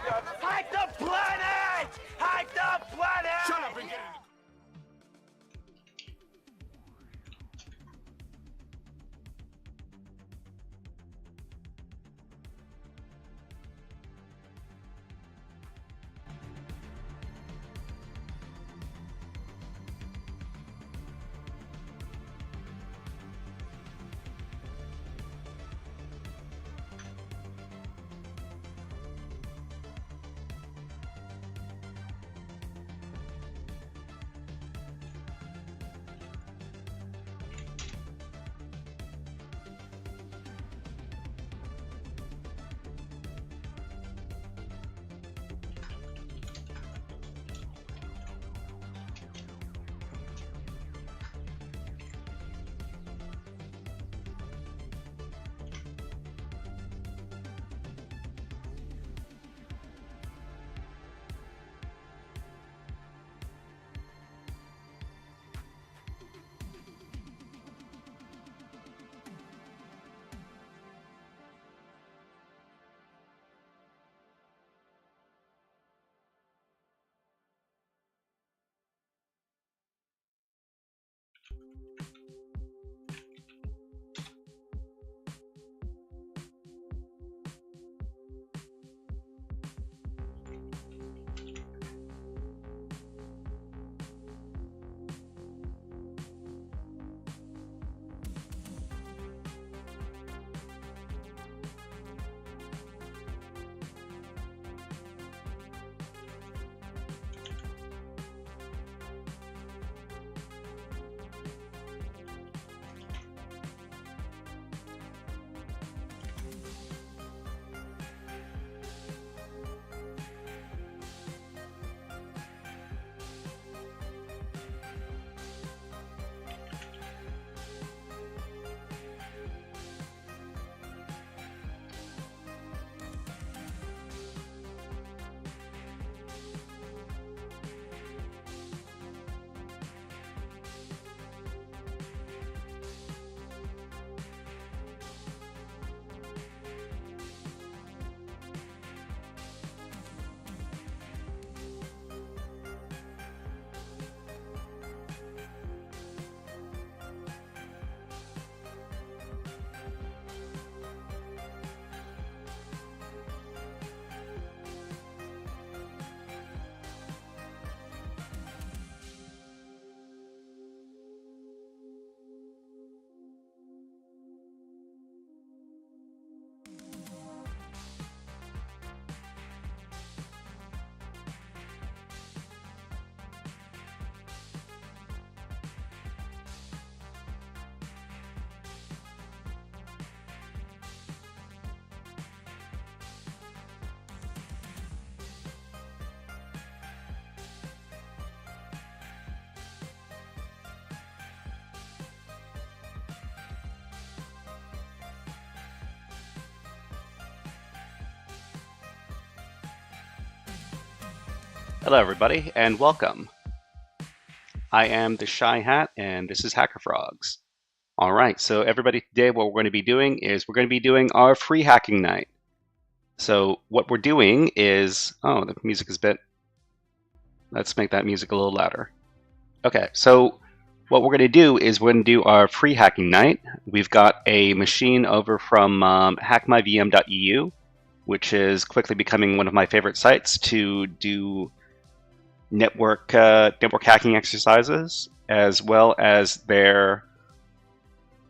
Hack the planet! Hack the planet! Shut up and get in. Hello everybody and welcome. I am the Shy Hat and this is HackerFrogs. Alright, so everybody, today what we're going to be doing is we're going to be doing our free hacking night. So what we're doing is, oh, the music is a bit, let's make that music a little louder. Okay, so what we're going to do is we're going to do our free hacking night. We've got a machine over from HackMyVM.eu, which is quickly becoming one of my favorite sites to do network hacking exercises, as well as their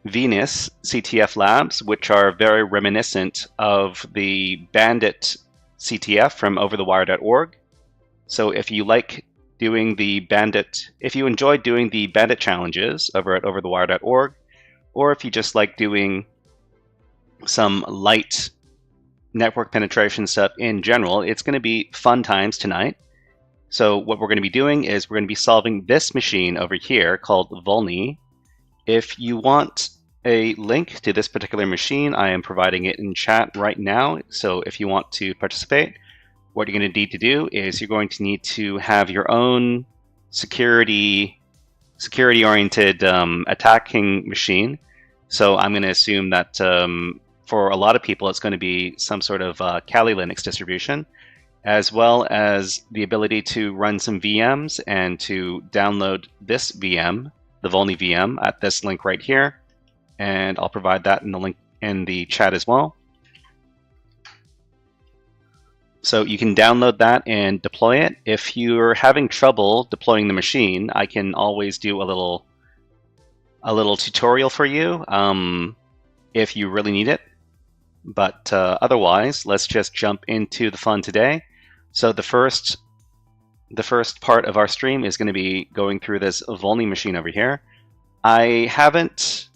Venus CTF Labs, which are very reminiscent of the Bandit CTF from overthewire.org. So if you like doing the Bandit, if you enjoy doing the Bandit challenges over at overthewire.org, or if you just like doing some light network penetration stuff in general, it's going to be fun times tonight. So what we're going to be doing is we're going to be solving this machine over here called Vulny. If you want a link to this particular machine, I am providing it in chat right now. So if you want to participate, what you're going to need to do is you're going to need to have your own security-oriented attacking machine. So I'm going to assume that for a lot of people, it's going to be some sort of Kali Linux distribution. as well as the ability to run some VMs and to download this VM, the Vulny VM, at this link right here. And I'll provide that in the link in the chat as well. So you can download that and deploy it. If you're having trouble deploying the machine, I can always do a little tutorial for you if you really need it. But otherwise, let's just jump into the fun today. So the first part of our stream is going to be going through this Vulny machine over here. I haven't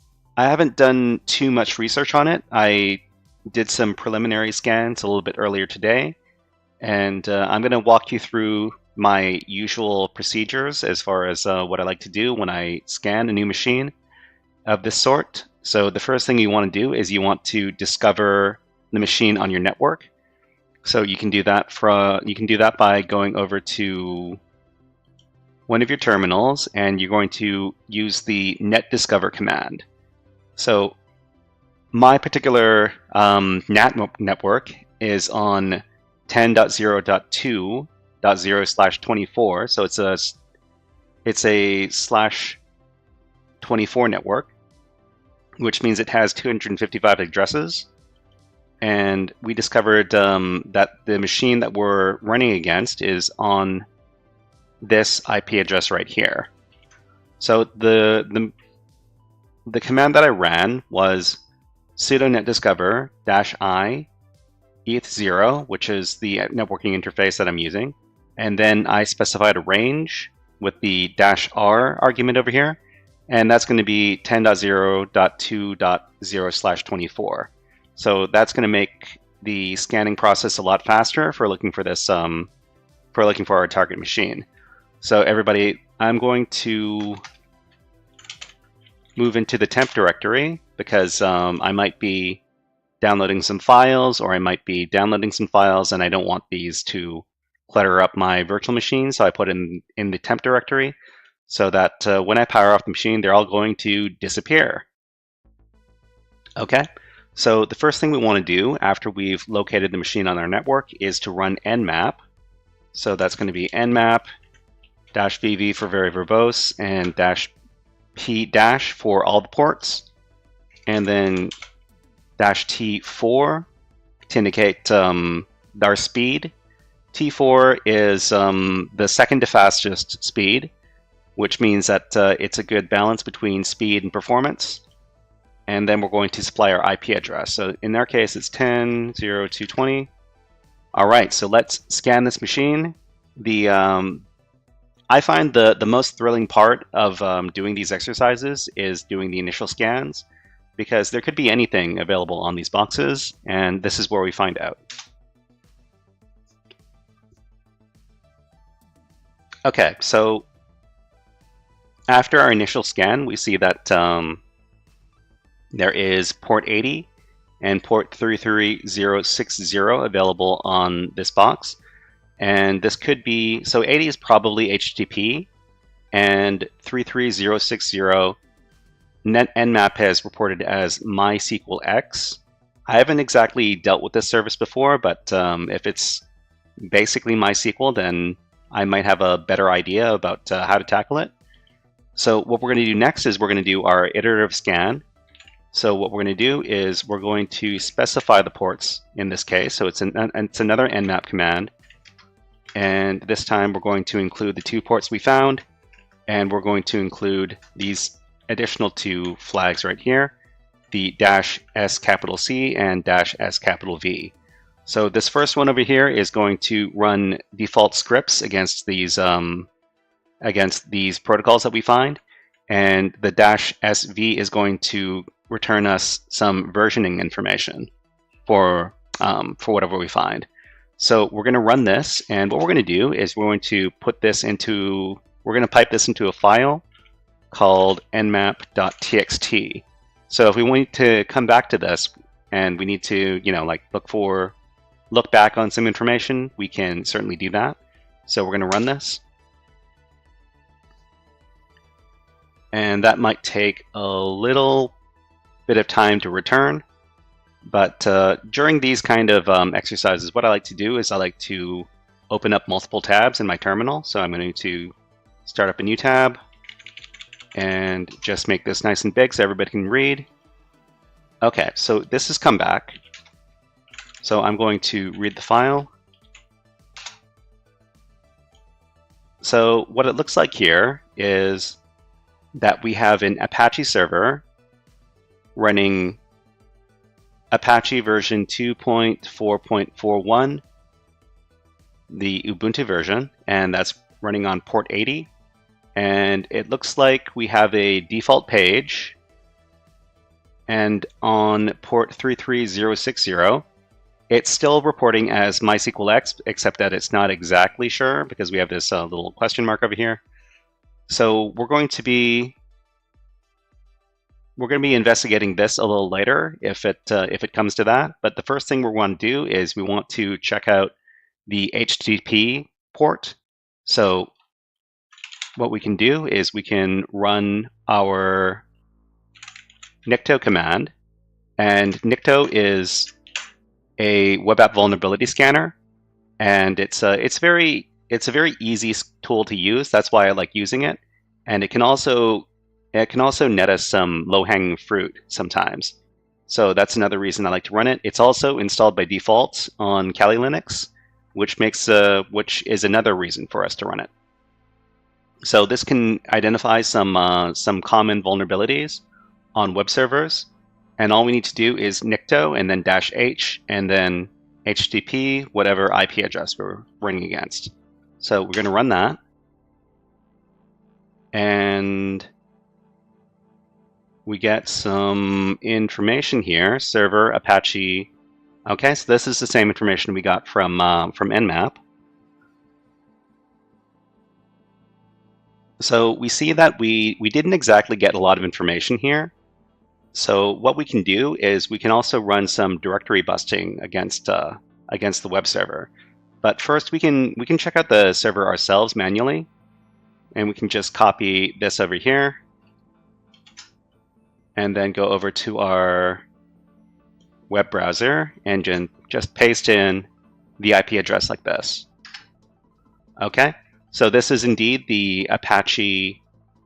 done too much research on it. I did some preliminary scans a little bit earlier today, and I'm going to walk you through my usual procedures as far as what I like to do when I scan a new machine of this sort. So the first thing you want to do is you want to discover the machine on your network. So you can do that by going over to one of your terminals, and you're going to use the net discover command. So my particular network is on 10.0.2.0/24. So it's a /24 network, which means it has 255 addresses. And we discovered that the machine that we're running against is on this IP address right here. So the command that I ran was sudo netdiscover -i eth0, which is the networking interface that I'm using. And then I specified a range with the -r argument over here. And that's going to be 10.0.2.0/24. So that's going to make the scanning process a lot faster for looking for this, for looking for our target machine. So everybody, I'm going to move into the temp directory because I might be downloading some files, or I might be downloading some files, and I don't want these to clutter up my virtual machine. So I put in the temp directory so that when I power off the machine, they're all going to disappear. Okay. So the first thing we want to do after we've located the machine on our network is to run nmap. So that's going to be nmap-vv for very verbose, and -p- for all the ports, and then -t4 to indicate our speed. T4 is the second to fastest speed, which means that it's a good balance between speed and performance. And then we're going to supply our IP address. So in our case, it's 10.0.2.20. All right, so let's scan this machine. I find the most thrilling part of doing these exercises is doing the initial scans, because there could be anything available on these boxes, and this is where we find out. Okay, so after our initial scan, we see that there is port 80 and port 33060 available on this box. And this could be, so 80 is probably HTTP, and 33060 nmap has reported as MySQLX. I haven't exactly dealt with this service before, but if it's basically MySQL, then I might have a better idea about how to tackle it. So what we're going to do next is we're going to do our iterative scan. So what we're going to do is we're going to specify the ports in this case. So it's another nmap command. And this time we're going to include the 2 ports we found, and we're going to include these additional 2 flags right here, the -S_C and -S_V. So this first one over here is going to run default scripts against these protocols that we find, and the -SV is going to return us some versioning information for whatever we find. So we're going to run this, and what we're going to do is we're going to pipe this into a file called nmap.txt. So if we want to come back to this and we need to, look back on some information, we can certainly do that. So we're going to run this. And that might take a little bit of time to return. But during these kind of exercises, what I like to do is I like to open up multiple tabs in my terminal. So I'm going to start up a new tab and just make this nice and big so everybody can read. Okay, so this has come back. So I'm going to read the file. So what it looks like here is that we have an Apache server running Apache version 2.4.41, the Ubuntu version, and that's running on port 80. And it looks like we have a default page, and on port 33060, it's still reporting as MySQLX, except that it's not exactly sure because we have this little question mark over here. So we're going to be investigating this a little later if it comes to that. But the first thing we want to do is we want to check out the HTTP port. So what we can do is we can run our nicto command, and nicto is a web app vulnerability scanner, and it's a very easy tool to use. That's why I like using it, and it can also net us some low-hanging fruit sometimes. So that's another reason I like to run it. It's also installed by default on Kali Linux, which is another reason for us to run it. So this can identify some common vulnerabilities on web servers, and all we need to do is nicto and then -h and then HTTP, whatever IP address we're running against. So we're going to run that, and we get some information here. Server Apache. Okay, so this is the same information we got from Nmap. So we see that we didn't exactly get a lot of information here. So what we can do is we can also run some directory busting against the web server. But first we can check out the server ourselves manually, and we can just copy this over here and then go over to our web browser and just paste in the IP address like this. Okay, so this is indeed the Apache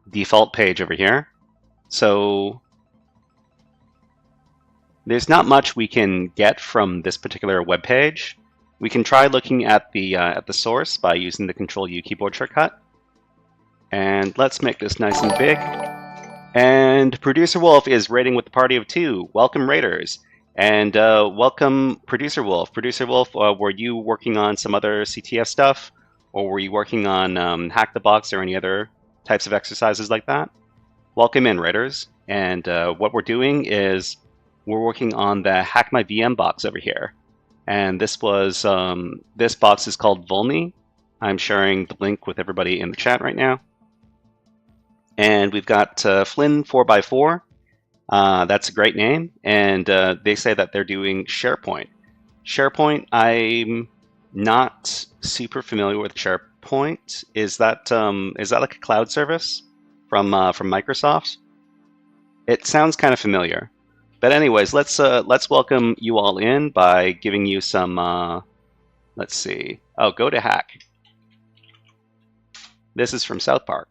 default page over here. So there's not much we can get from this particular web page. We can try looking at the source by using the Control-U keyboard shortcut. And let's make this nice and big. And Producer Wolf is raiding with the party of 2. Welcome, raiders. And welcome, Producer Wolf. Producer Wolf, were you working on some other CTF stuff? Or were you working on Hack the Box or any other types of exercises like that? Welcome in, raiders. And what we're doing is we're working on the HackMyVM box over here. And this box is called Vulny. I'm sharing the link with everybody in the chat right now. And we've got Flynn 4x4. That's a great name. And they say that they're doing SharePoint. SharePoint, I'm not super familiar with SharePoint. Is that like a cloud service from Microsoft? It sounds kind of familiar. But anyways, let's welcome you all in by giving you some. Let's see. Oh, go to Hack. This is from South Park.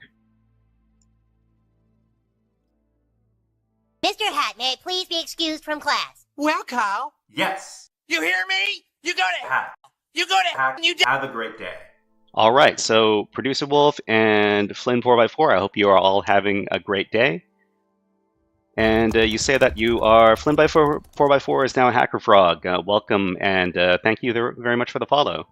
Mr. Hat, may I please be excused from class? Well, Kyle. Yes. You hear me? You go to Hack. You go to Hack. You Have a great day. All right. So Producer Wolf and Flynn 4x4. I hope you are all having a great day. And you say that you are Flynn 4x4 is now a HackerFrog. Welcome, and thank you very much for the follow.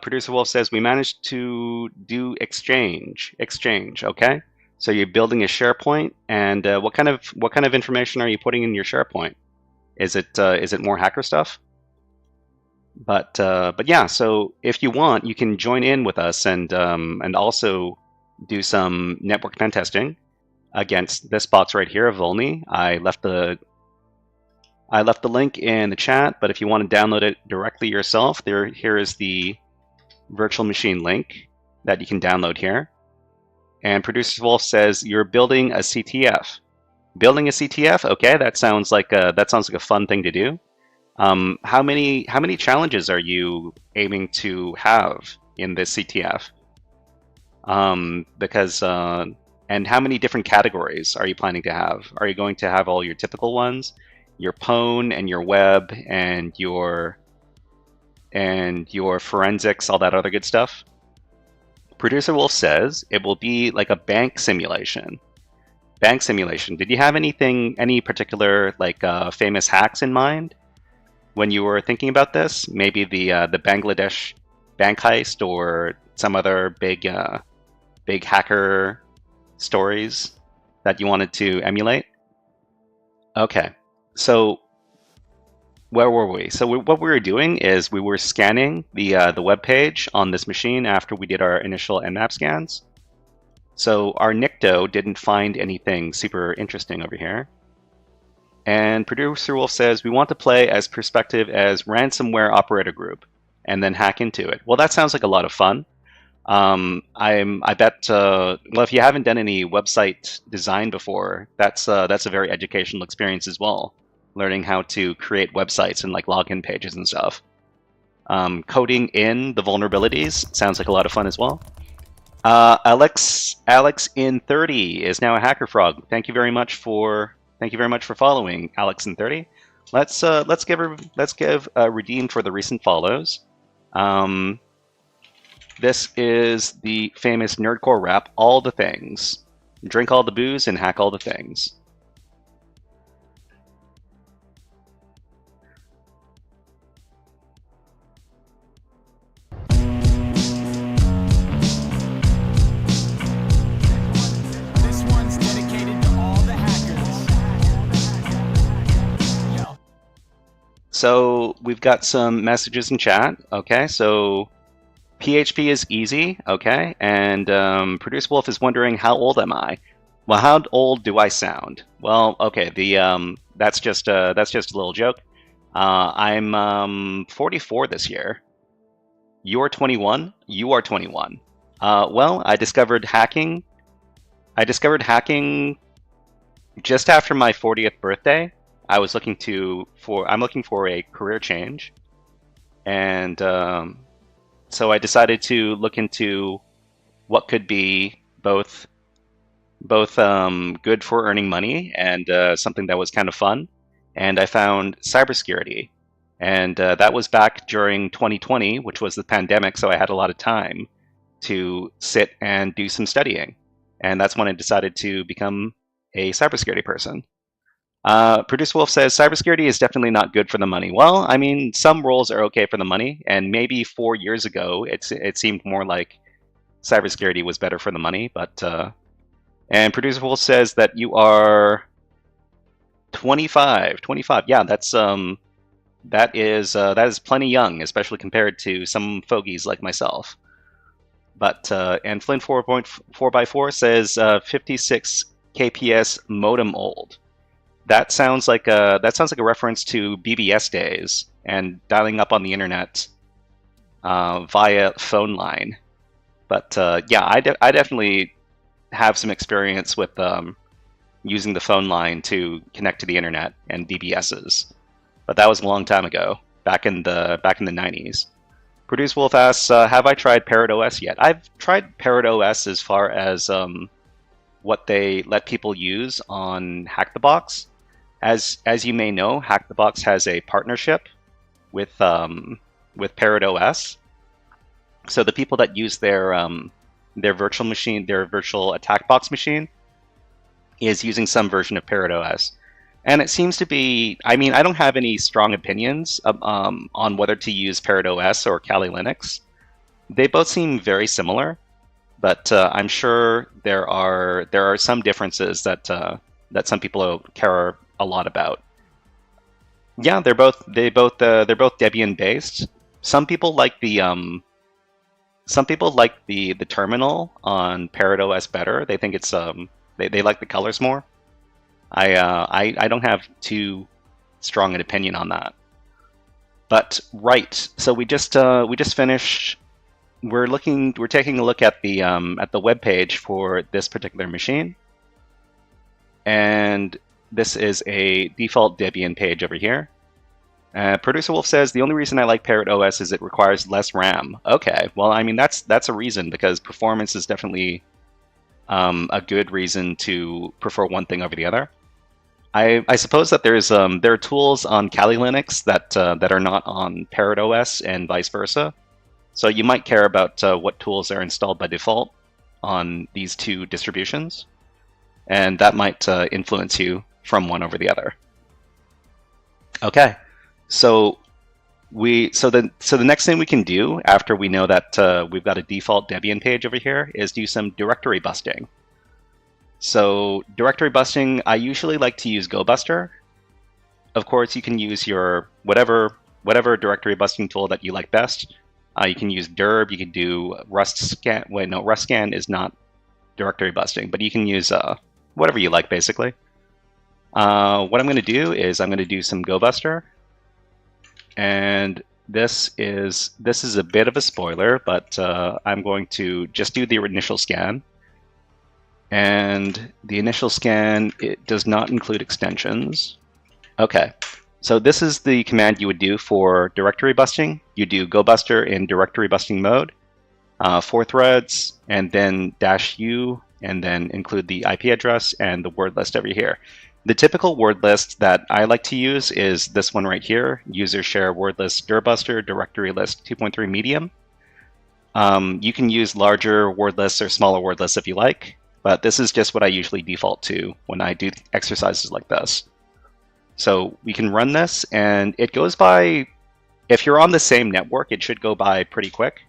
Producer Wolf says we managed to do exchange. Okay, so you're building a SharePoint, and what kind of information are you putting in your SharePoint? Is it more hacker stuff? But yeah. So if you want, you can join in with us and also do some network pen testing against this box right here of Vulny. I left the link in the chat, but if you want to download it directly yourself, here is the virtual machine link that you can download here. And Producer Wolf says you're building a CTF. Building a CTF? Okay, that sounds like a fun thing to do. How many challenges are you aiming to have in this CTF? Because and how many different categories are you planning to have? Are you going to have all your typical ones, your pwn and your web and your forensics, all that other good stuff? Producer Wolf says it will be like a bank simulation. Bank simulation. Did you have any particular like famous hacks in mind when you were thinking about this? Maybe the Bangladesh bank heist or some other big hacker stories that you wanted to emulate? Okay, so where were we? So what we were doing is we were scanning the web page on this machine after we did our initial Nmap scans. So our Nikto didn't find anything super interesting over here. And Producer Wolf says we want to play as perspective as ransomware operator group and then hack into it. Well, that sounds like a lot of fun. I bet well, if you haven't done any website design before, that's a very educational experience as well. Learning how to create websites and like login pages and stuff. Coding in the vulnerabilities sounds like a lot of fun as well. Alex in 30 is now a HackerFrog. Thank you very much for following, Alex in 30. Let's give redeem for the recent follows. This is the famous nerdcore rap, all the things. Drink all the booze and hack all the things. So we've got some messages in chat. Okay, so PHP is easy. Okay, and Producer Wolf is wondering how old am I? Well, how old do I sound? Well, okay, that's just a little joke. I'm 44 this year. You're 21. You are 21. Well, I discovered hacking just after my 40th birthday. I'm looking for a career change, and so I decided to look into what could be both good for earning money and something that was kind of fun. And I found cybersecurity, and that was back during 2020, which was the pandemic. So I had a lot of time to sit and do some studying, and that's when I decided to become a cybersecurity person. Producer Wolf says cybersecurity is definitely not good for the money. Well, I mean, some roles are okay for the money, and maybe 4 years ago it seemed more like cybersecurity was better for the money. But and Producer Wolf says that you are 25. 25. Yeah, that is plenty young, especially compared to some fogies like myself. But and Flynn 4x4 says 56 kps modem old. That sounds like a reference to BBS days and dialing up on the internet via phone line. But yeah, I definitely have some experience with using the phone line to connect to the internet and BBSs. But that was a long time ago, back in the 90s. Produce Wolf asks, have I tried Parrot OS yet? I've tried Parrot OS as far as what they let people use on Hack the Box. As you may know, Hack the Box has a partnership with Parrot OS. So the people that use their virtual machine, their virtual attack box machine, is using some version of Parrot OS. And it seems to be, I mean, I don't have any strong opinions on whether to use Parrot OS or Kali Linux. They both seem very similar, but I'm sure there are some differences that some people care a lot about. Yeah, they're both Debian based. Some people like the terminal on Parrot OS better. They think it's they like the colors more. I don't have too strong an opinion on that. But right, so we just finished. We're taking a look at the web page for this particular machine, and this is a default Debian page over here. Producer Wolf says, the only reason I like Parrot OS is it requires less RAM. Okay, well, I mean, that's a reason, because performance is definitely a good reason to prefer one thing over the other. I suppose that there are tools on Kali Linux that are not on Parrot OS and vice versa. So you might care about what tools are installed by default on these two distributions, and that might influence you from one over the other. Okay, so the next thing we can do after we know that we've got a default Debian page over here is do some directory busting. So directory busting, I usually like to use GoBuster. Of course, you can use your whatever directory busting tool that you like best. You can use Derb, you can do RustScan. Wait, no, RustScan is not directory busting, but you can use whatever you like, basically. What I'm going to do is I'm going to do some GoBuster. And this is a bit of a spoiler, but I'm going to just do the initial scan. And the initial scan, it does not include extensions. Okay, so this is the command you would do for directory busting. You do GoBuster in directory busting mode, 4 threads, and then -u, and then include the IP address and the word list over here. The typical word list that I like to use is this one right here, user share word list dirbuster directory list 2.3 medium. You can use larger word lists or smaller word lists if you like, but this is just what I usually default to when I do exercises like this. So we can run this, and it goes by, if you're on the same network, it should go by pretty quick.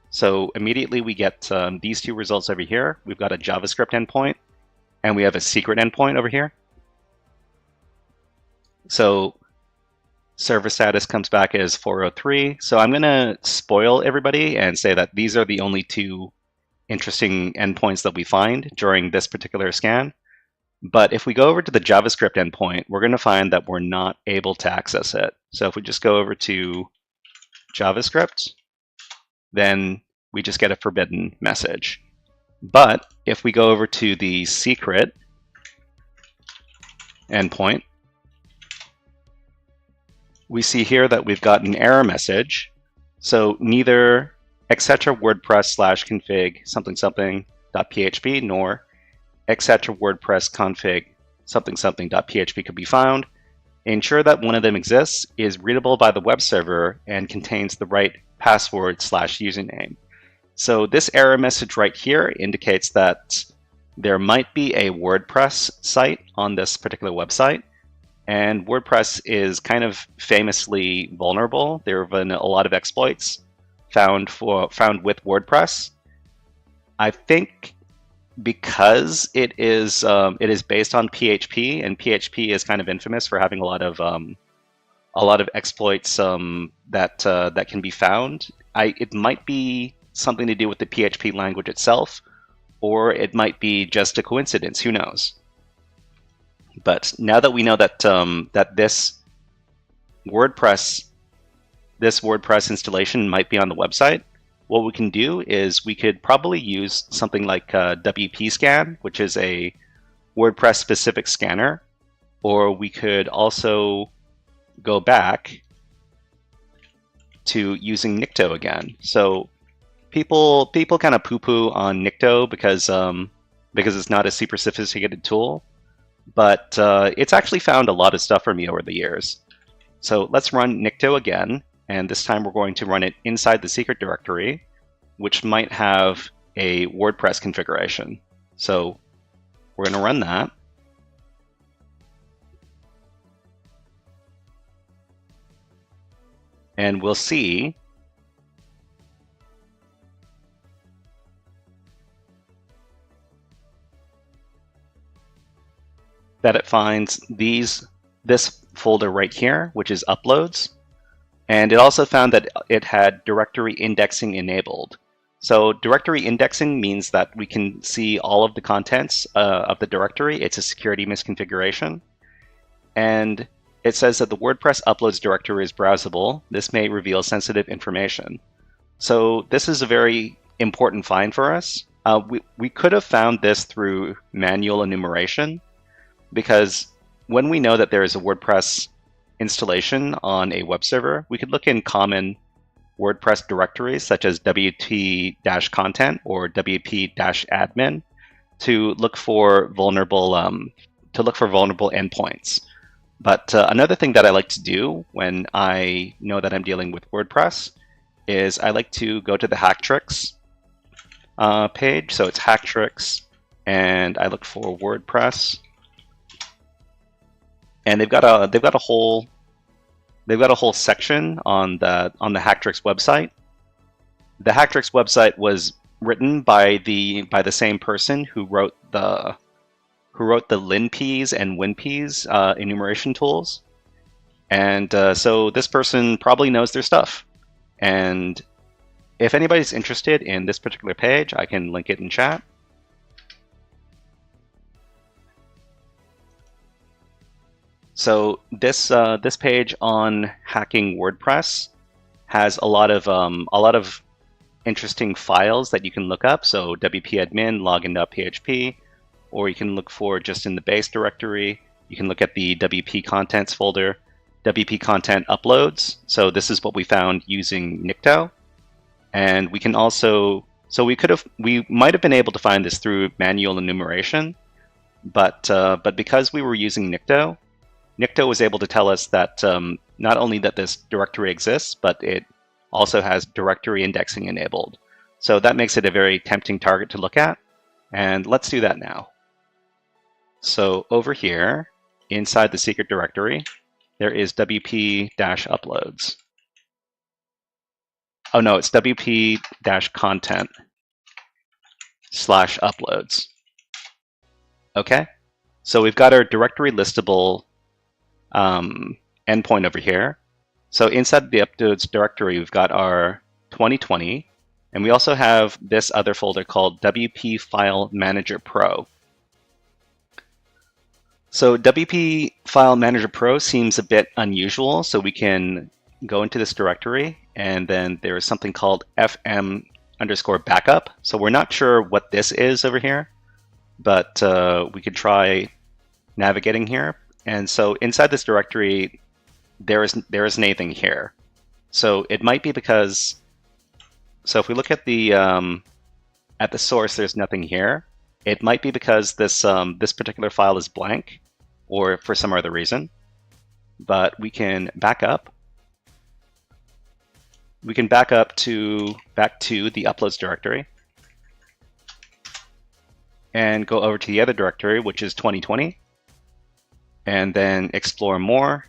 So immediately we get these two results over here. We've got a JavaScript endpoint, and we have a secret endpoint over here. So server status comes back as 403. So I'm going to spoil everybody and say that these are the only two interesting endpoints that we find during this particular scan. But if we go over to the JavaScript endpoint, we're going to find that we're not able to access it. So if we just go over to JavaScript, then we just get a forbidden message. But if we go over to the secret endpoint, we see here that we've got an error message. So neither etc WordPress/config something something.php nor etc WordPress config something something.php could be found. Ensure that one of them exists, is readable by the web server, and contains the right password/username. So this error message right here indicates that there might be a WordPress site on this particular website. And WordPress is kind of famously vulnerable. There have been a lot of exploits found with WordPress. I think because it is based on PHP, and PHP is kind of infamous for having a lot of exploits that can be found. It might be something to do with the PHP language itself, or it might be just a coincidence. Who knows? But now that we know that this WordPress installation might be on the website, what we can do is we could probably use something like WP Scan, which is a WordPress specific scanner, or we could also go back to using Nikto again. So people kind of poo-poo on Nikto because it's not a super sophisticated tool. But it's actually found a lot of stuff for me over the years. So let's run Nikto again, and this time we're going to run it inside the secret directory, which might have a WordPress configuration. So we're going to run that. And we'll see that it finds this folder right here, which is uploads. And it also found that it had directory indexing enabled. So directory indexing means that we can see all of the contents of the directory. It's a security misconfiguration. And it says that the WordPress uploads directory is browsable. This may reveal sensitive information. So this is a very important find for us. We could have found this through manual enumeration, because when we know that there is a WordPress installation on a web server, we could look in common WordPress directories such as wp-content or wp-admin to look for vulnerable endpoints. But another thing that I like to do when I know that I'm dealing with WordPress is I like to go to the Hacktricks page. So it's Hacktricks, and I look for WordPress, and they've got a whole section on the Hacktricks website. The Hacktricks website was written by the same person who wrote the Lvls and WinPs enumeration tools, and so this person probably knows their stuff. And if anybody's interested in this particular page, I can link it in chat. So this page on hacking WordPress has a lot of interesting files that you can look up. So wp-admin login.php, or you can look for just in the base directory. You can look at the WP contents folder, WP content uploads. So this is what we found using Nikto. And we can also, we might have been able to find this through manual enumeration, but because we were using Nikto was able to tell us that not only that this directory exists, but it also has directory indexing enabled. So that makes it a very tempting target to look at. And let's do that now. So over here, inside the secret directory, there is wp-uploads. Oh no, it's wp-content/uploads. Okay, so we've got our directory listable endpoint over here. So inside the uploads directory, we've got our 2020, and we also have this other folder called WP File Manager Pro. So WP File Manager Pro seems a bit unusual, so we can go into this directory, and then there is something called fm_backup. So we're not sure what this is over here, but we could try navigating here. And so inside this directory, there is nothing here. So it might be because, so if we look at the source, there's nothing here. It might be because this particular file is blank, or for some other reason. But we can back up. We can back up back to the uploads directory, and go over to the other directory, which is 2020, and then explore more.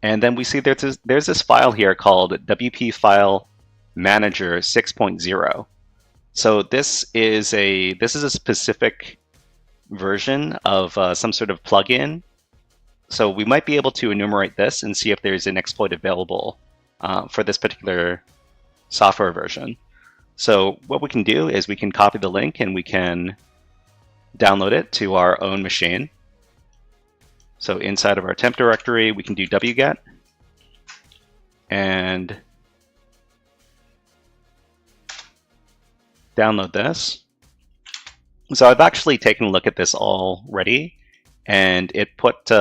And then we see there's this file here called WP File Manager 6.0. So this is a specific version of some sort of plugin. So we might be able to enumerate this and see if there's an exploit available for this particular software version. So what we can do is we can copy the link and we can download it to our own machine. So inside of our temp directory, we can do wget and download this. So I've actually taken a look at this already, and it put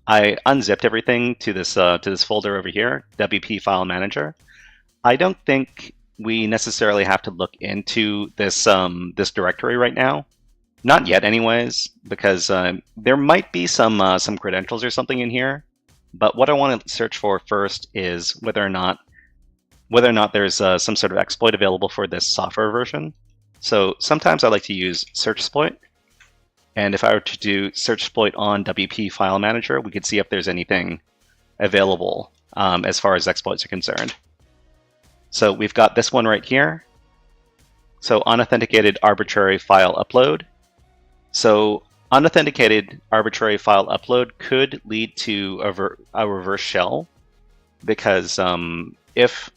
I unzipped everything to this folder over here, WP File Manager. I don't think we necessarily have to look into this this directory right now. Not yet, anyways, because there might be some credentials or something in here. But what I want to search for first is whether or not there's some sort of exploit available for this software version. So sometimes I like to use searchsploit, and if I were to do searchsploit on WP File Manager, we could see if there's anything available as far as exploits are concerned. So we've got this one right here. So unauthenticated arbitrary file upload. So unauthenticated arbitrary file upload could lead to a reverse shell, because if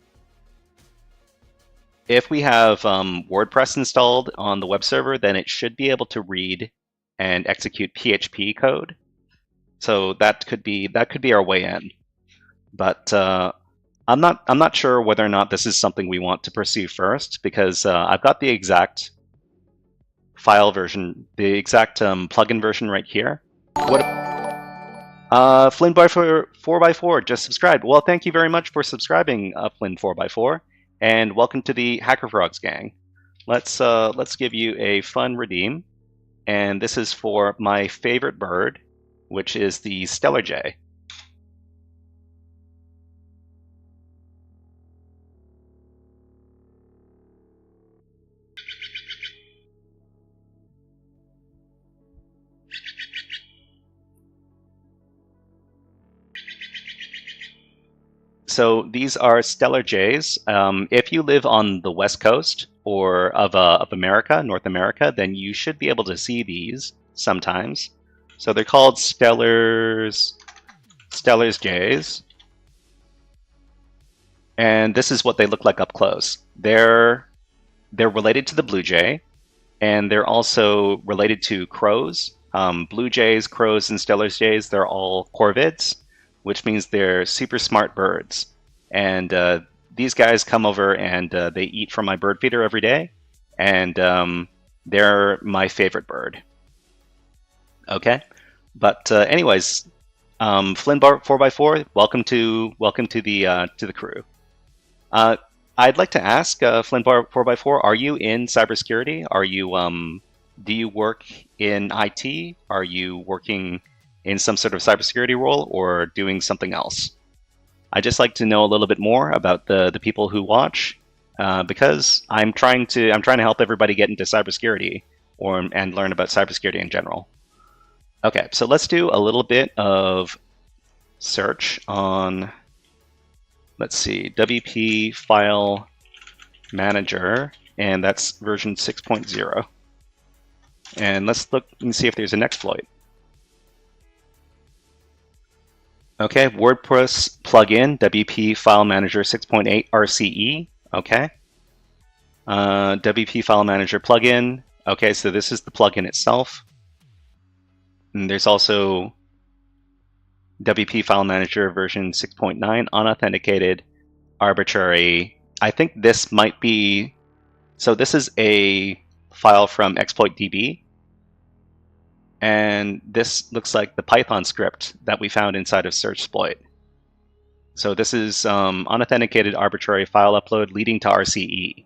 we have WordPress installed on the web server, then it should be able to read and execute PHP code. So that could be our way in. But I'm not sure whether or not this is something we want to pursue first, because I've got the exact file version, the exact plugin version right here. Flynn for 4x4 just subscribed. Well, thank you very much for subscribing, Flynn 4x4, and welcome to the HackerFrogs gang. Let's give you a fun redeem, and this is for my favorite bird, which is the Stellar Jay. So these are Stellar Jays. If you live on the West Coast or of America, North America, then you should be able to see these sometimes. So they're called Stellar's Jays. And this is what they look like up close. They're related to the blue jay, and they're also related to crows. Blue jays, crows, and Stellar's jays, they're all corvids, which means they're super smart birds. And these guys come over and they eat from my bird feeder every day, and they're my favorite bird. Okay, but anyways, Flynn 4x4, welcome to the crew. I'd like to ask Flynn 4x4, are you in cybersecurity? Are you do you work in IT? Are you working in some sort of cybersecurity role or doing something else? I'd just like to know a little bit more about the people who watch, because I'm trying to help everybody get into cybersecurity and learn about cybersecurity in general. Okay, so let's do a little bit of search on, let's see, WP File Manager, and that's version 6.0. And let's look and see if there's an exploit. Okay, WordPress plugin, WP File Manager 6.8 RCE. Okay. WP File Manager plugin. Okay, so this is the plugin itself. And there's also WP File Manager version 6.9 unauthenticated arbitrary. I think this might be, so this is a file from exploitdb, and this looks like the Python script that we found inside of searchsploit. So this is unauthenticated arbitrary file upload leading to RCE.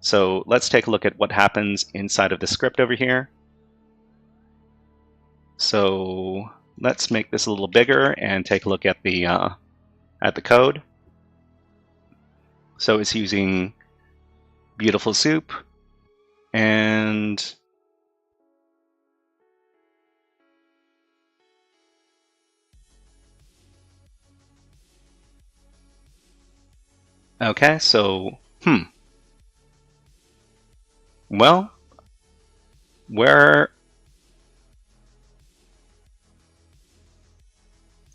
So let's take a look at what happens inside of the script over here. So let's make this a little bigger and take a look at the code. So it's using Beautiful Soup and okay, so well, where?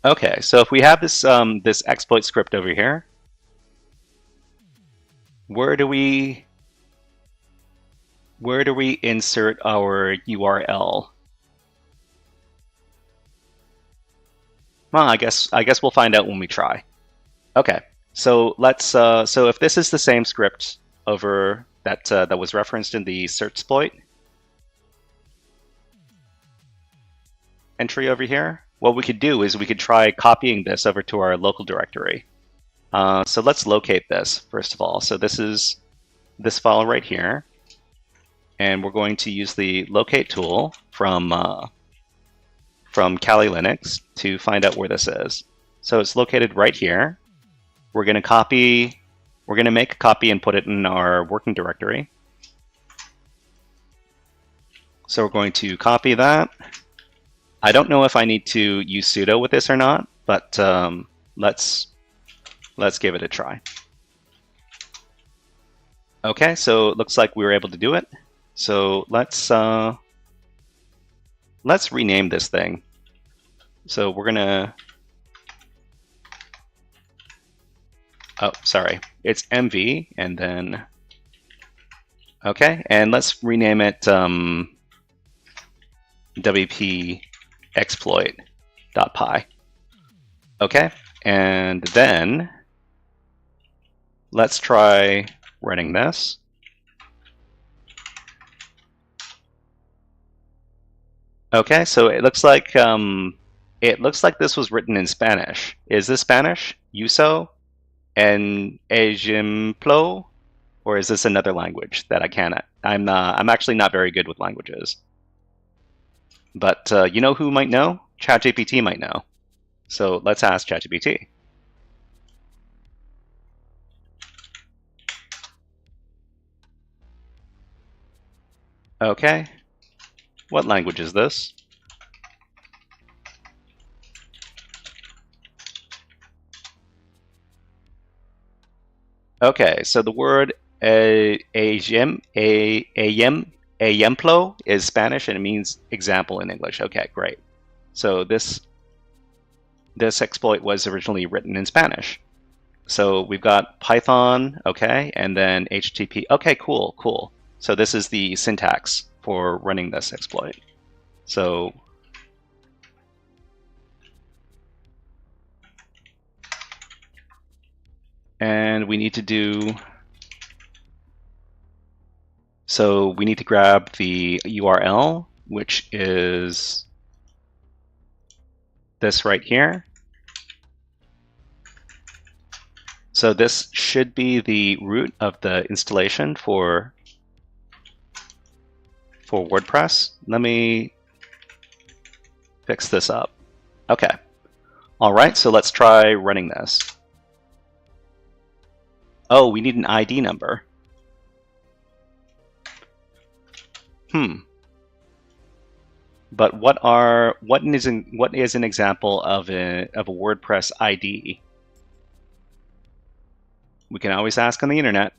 Okay, so if we have this this exploit script over here, where do we insert our URL? Well, I guess we'll find out when we try. Okay, so let's so if this is the same script over that was referenced in the searchsploit entry over here, what we could do is we could try copying this over to our local directory. So let's locate this first of all. So this is this file right here, and we're going to use the locate tool from Kali Linux to find out where this is. So it's located right here. We're going to make a copy and put it in our working directory. So we're going to copy that. I don't know if I need to use sudo with this or not, but let's give it a try. Okay, so it looks like we were able to do it. So let's rename this thing. So we're gonna, oh, sorry, it's MV, and then, okay, and let's rename it WP exploit.py. Okay, and then let's try running this. Okay, so it looks like it looks like this was written in Spanish. Is this Spanish? Uso and ejemplo? Or is this another language that I can't? I'm actually not very good with languages. But you know who might know? ChatGPT might know. So let's ask ChatGPT. Okay. What language is this? Okay, so the word ejemplo is Spanish and it means example in English. Okay, great. So this exploit was originally written in Spanish. So we've got Python, okay, and then HTTP. Okay, cool, cool. So this is the syntax for running this exploit. So and we need to do, so we need to grab the URL, which is this right here. So this should be the root of the installation for WordPress. Let me fix this up. Okay. All right, so let's try running this. Oh, we need an ID number. But what is an example of a WordPress ID? We can always ask on the internet.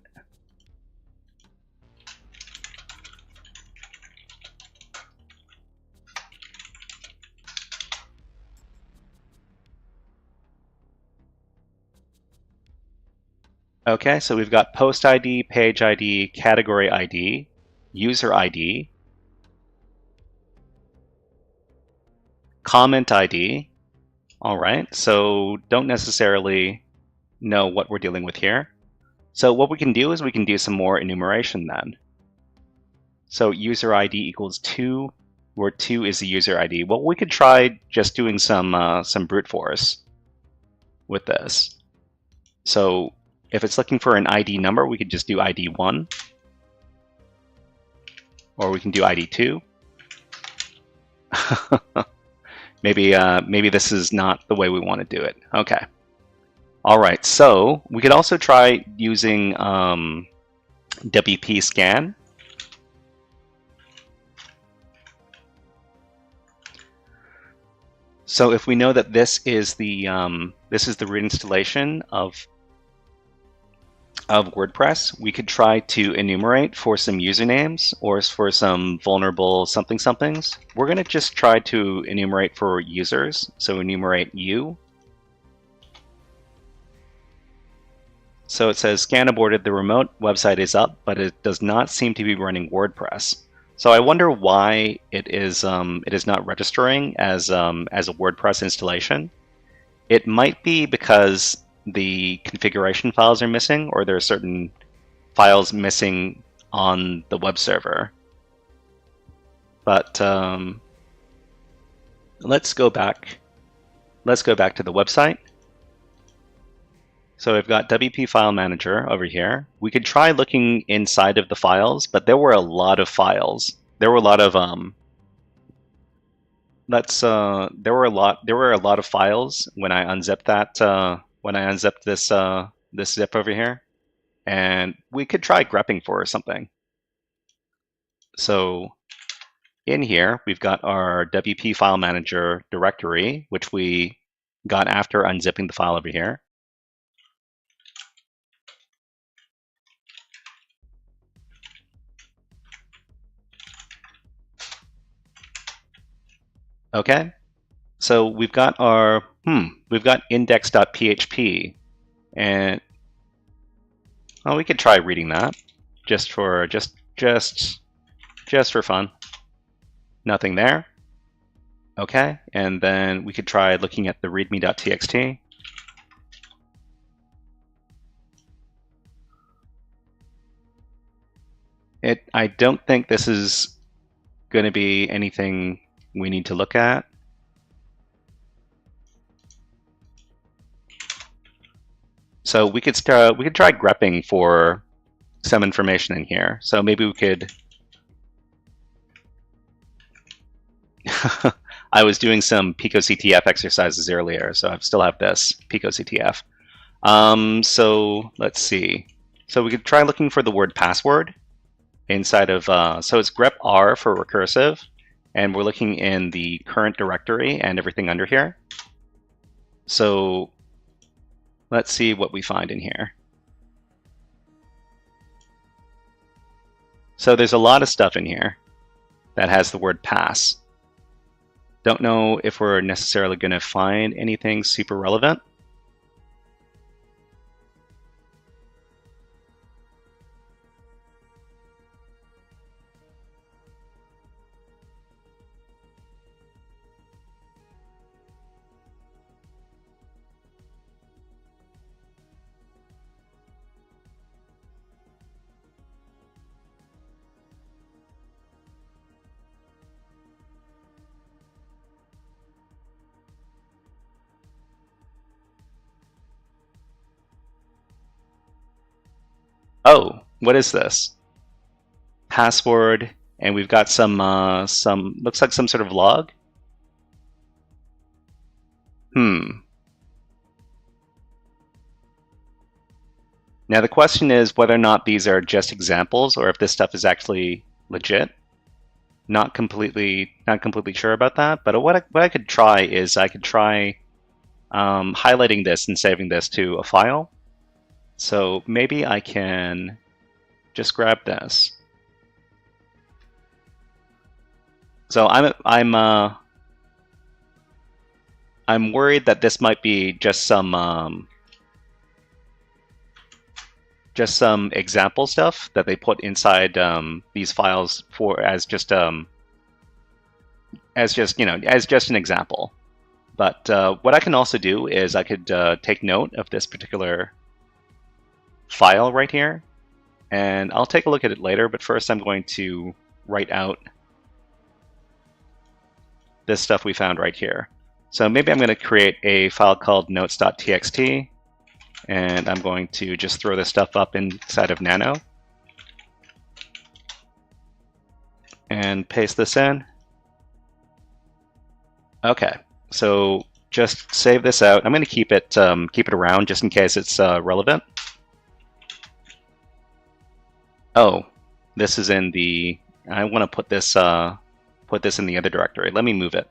Okay, so we've got post ID, page ID, category ID, user ID, comment ID. All right, so don't necessarily know what we're dealing with here. So what we can do is we can do some more enumeration then. So user ID equals 2, where 2 is the user ID. Well, we could try just doing some brute force with this. So if it's looking for an ID number, we could just do ID 1. Or we can do ID 2. Maybe this is not the way we want to do it. Okay. All right, so we could also try using WP scan. So if we know that this is the root installation of WordPress, we could try to enumerate for some usernames or for some vulnerable somethings. We're going to just try to enumerate for users. So enumerate you. So it says scan aborted, the remote website is up, but it does not seem to be running WordPress. So I wonder why it is not registering as a WordPress installation. It might be because the configuration files are missing, or there are certain files missing on the web server. But let's go back to the website. So we've got WP File Manager over here. We could try looking inside of the files, but there were a lot of files. There were a lot of there were a lot of files when I unzipped that this zip over here, and we could try grepping for something. So in here we've got our WP File Manager directory, which we got after unzipping the file over here. Okay, so we've got our index.php, and well, we could try reading that just for fun. Nothing there. Okay, and then we could try looking at the readme.txt. I don't think this is going to be anything we need to look at. So we could try grepping for some information in here. So maybe we could. I was doing some Pico CTF exercises earlier, so I still have this Pico CTF. So let's see. So we could try looking for the word password inside of, so it's grep R for recursive, and we're looking in the current directory and everything under here. So let's see what we find in here. So there's a lot of stuff in here that has the word pass. Don't know if we're necessarily going to find anything super relevant. Oh, what is this? Password, and we've got some looks like some sort of log. Now the question is whether or not these are just examples or if this stuff is actually legit. Not completely sure about that, but what I could try is I could try highlighting this and saving this to a file. So maybe I can just grab this. So I'm worried that this might be just some example stuff that they put inside these files for as just an example. But what I can also do is I could take note of this particular file right here, and I'll take a look at it later. But first, I'm going to write out this stuff we found right here. So maybe I'm going to create a file called notes.txt, and I'm going to just throw this stuff up inside of Nano and paste this in. Okay, so just save this out. I'm going to keep it around just in case it's relevant. Oh, this is in the. I want to put this in the other directory. Let me move it.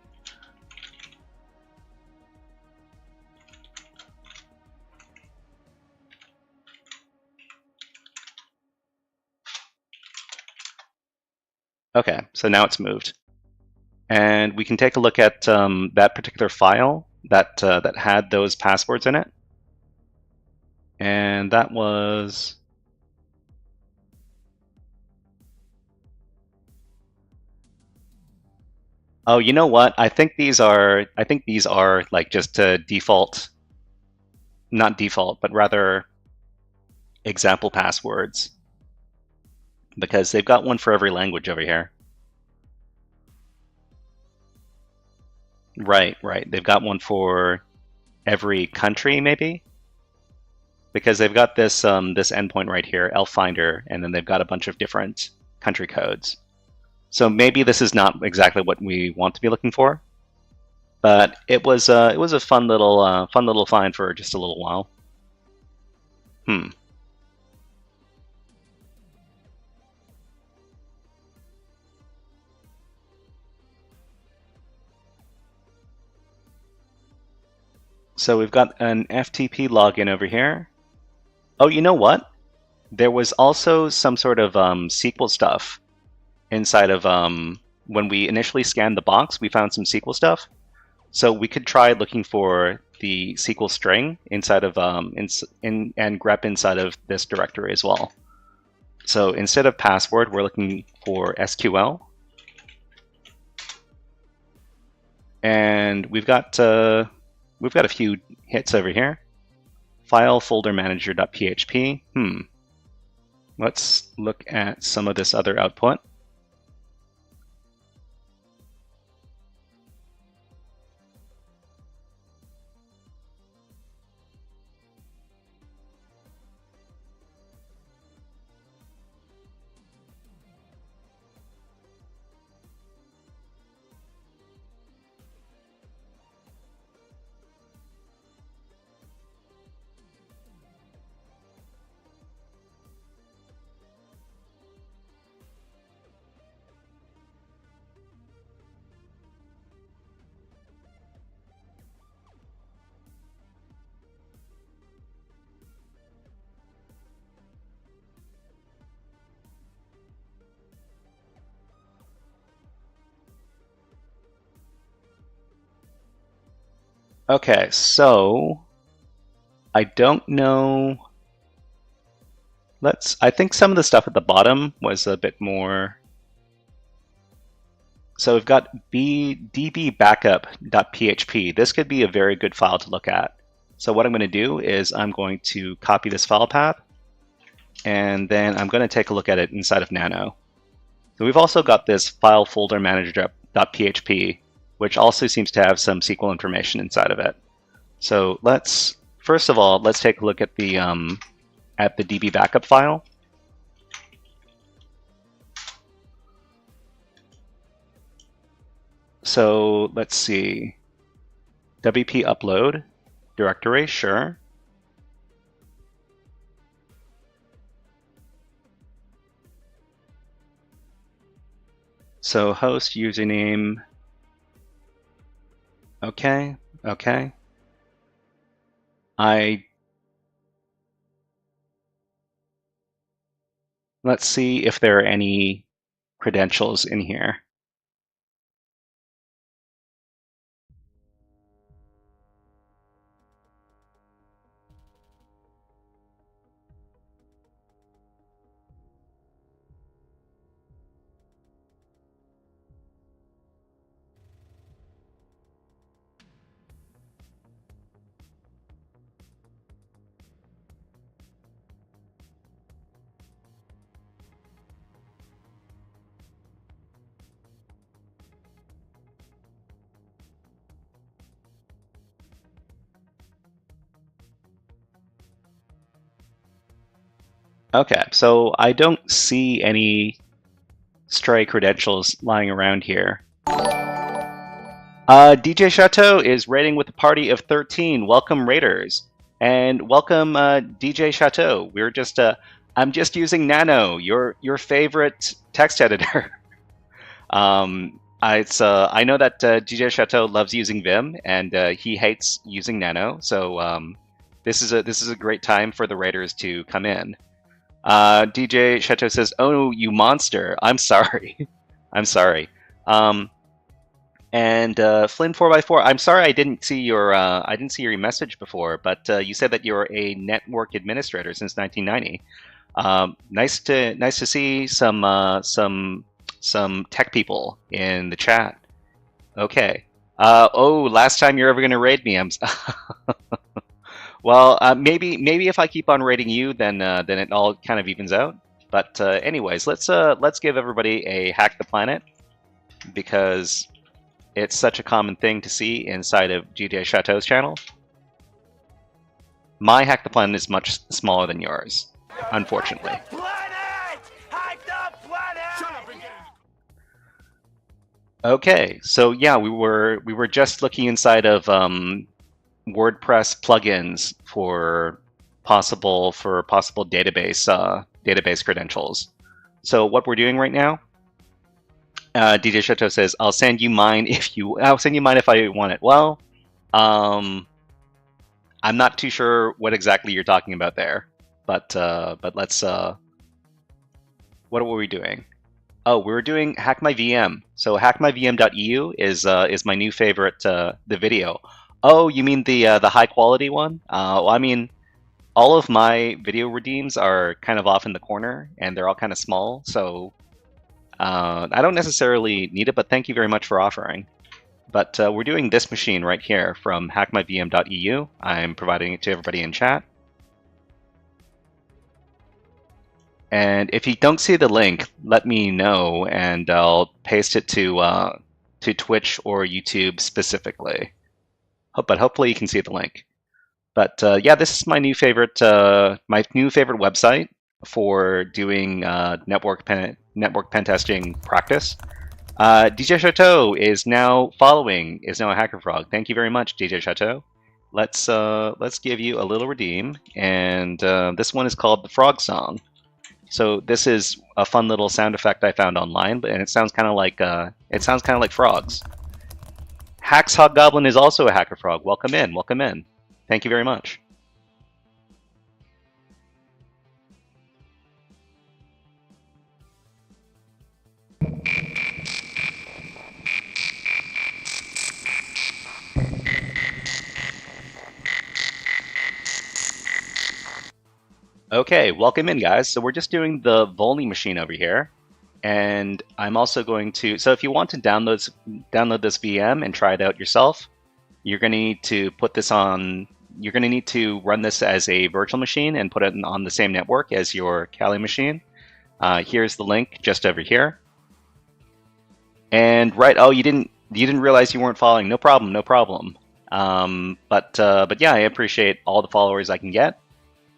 Okay, so now it's moved, and we can take a look at that particular file that had those passwords in it, and that was. Oh, you know what? I think these are like just default, not default, but rather example passwords, because they've got one for every language over here. Right. They've got one for every country, maybe, because they've got this this endpoint right here, Elf Finder, and then they've got a bunch of different country codes. So maybe this is not exactly what we want to be looking for, but it was a fun little find for just a little while. So we've got an FTP login over here. Oh, you know what? There was also some sort of SQL stuff inside of when we initially scanned the box, we found some SQL stuff. So we could try looking for the SQL string inside of and grep inside of this directory as well. So instead of password, we're looking for SQL, and we've got a few hits over here. File folder manager.php. Let's look at some of this other output. Okay, so I don't know. I think some of the stuff at the bottom was a bit more. So we've got dbbackup.php. This could be a very good file to look at. So what I'm going to do is I'm going to copy this file path, and then I'm going to take a look at it inside of Nano. So we've also got this file folder manager.php, which also seems to have some SQL information inside of it. So first of all, let's take a look at the DB backup file. So let's see, WP upload directory, sure. So host username, okay. Let's see if there are any credentials in here. Okay, so I don't see any stray credentials lying around here. DJ Chateau is raiding with a party of 13. Welcome, raiders, and welcome, DJ Chateau. I'm just using Nano, your favorite text editor. I know that DJ Chateau loves using Vim, and he hates using Nano. So this is a great time for the raiders to come in. DJ Chateau says, "Oh, you monster! I'm sorry, I'm sorry." And Flynn 4x4, I'm sorry I didn't see your message before, but you said that you're a network administrator since 1990. Nice to see some tech people in the chat. Okay. Oh, last time you're ever going to raid me, Well, maybe if I keep on rating you, then it all kind of evens out. But anyways, let's give everybody a hack the planet, because it's such a common thing to see inside of DJ Chateau's channel. My hack the planet is much smaller than yours, unfortunately. Hack the planet! Okay, so yeah, we were just looking inside of WordPress plugins for possible database credentials. So what we're doing right now, DJ Chateau says, I'll send you mine if I want it. Well, I'm not too sure what exactly you're talking about there, but let's what were we doing? Oh, we were doing HackMyVM. So HackMyVM.eu is my new favorite, the video. Oh, you mean the high quality one? Well, I mean, all of my video redeems are kind of off in the corner, and they're all kind of small, so I don't necessarily need it, but thank you very much for offering. But we're doing this machine right here from HackMyVM.eu. I'm providing it to everybody in chat. And if you don't see the link, let me know, and I'll paste it to Twitch or YouTube specifically. But hopefully you can see the link. But yeah, this is my new favorite website for doing network pen testing practice. DJ Chateau is now a HackerFrog. Thank you very much, DJ Chateau. Let's give you a little redeem, and this one is called the Frog Song. So this is a fun little sound effect I found online, and it sounds kind of like frogs. Hacks Hoggoblin is also a HackerFrog. Welcome in, welcome in. Thank you very much. Okay, welcome in, guys. So we're just doing the Vulny machine over here. And I'm also going to, so if you want to download this VM and try it out yourself, you're going to need to put this on, you're going to need to run this as a virtual machine and put it on the same network as your Kali machine. Here's the link just over here. And right, oh, you didn't realize you weren't following. No problem, no problem. But yeah, I appreciate all the followers I can get.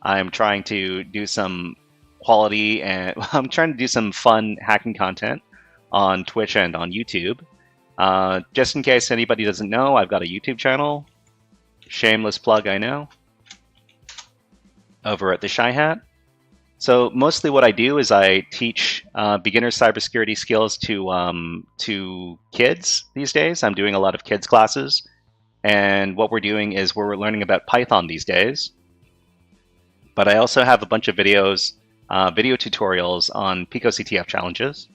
I'm trying to do some quality and I'm trying to do some fun hacking content on Twitch and on YouTube. Just in case anybody doesn't know, I've got a YouTube channel. Shameless plug, I know. Over at the Shy Hat. So mostly what I do is I teach beginner cybersecurity skills to kids these days. I'm doing a lot of kids classes. And what we're doing is we're learning about Python these days. But I also have a bunch of videos, video tutorials on Pico CTF challenges.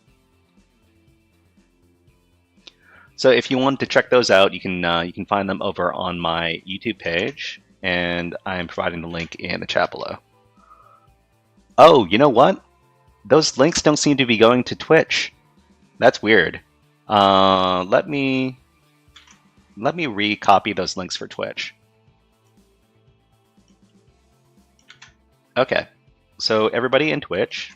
So if you want to check those out, you can find them over on my YouTube page, and I'm providing the link in the chat below. Oh, you know what? Those links don't seem to be going to Twitch. That's weird. Let me recopy those links for Twitch. Okay, so everybody in Twitch,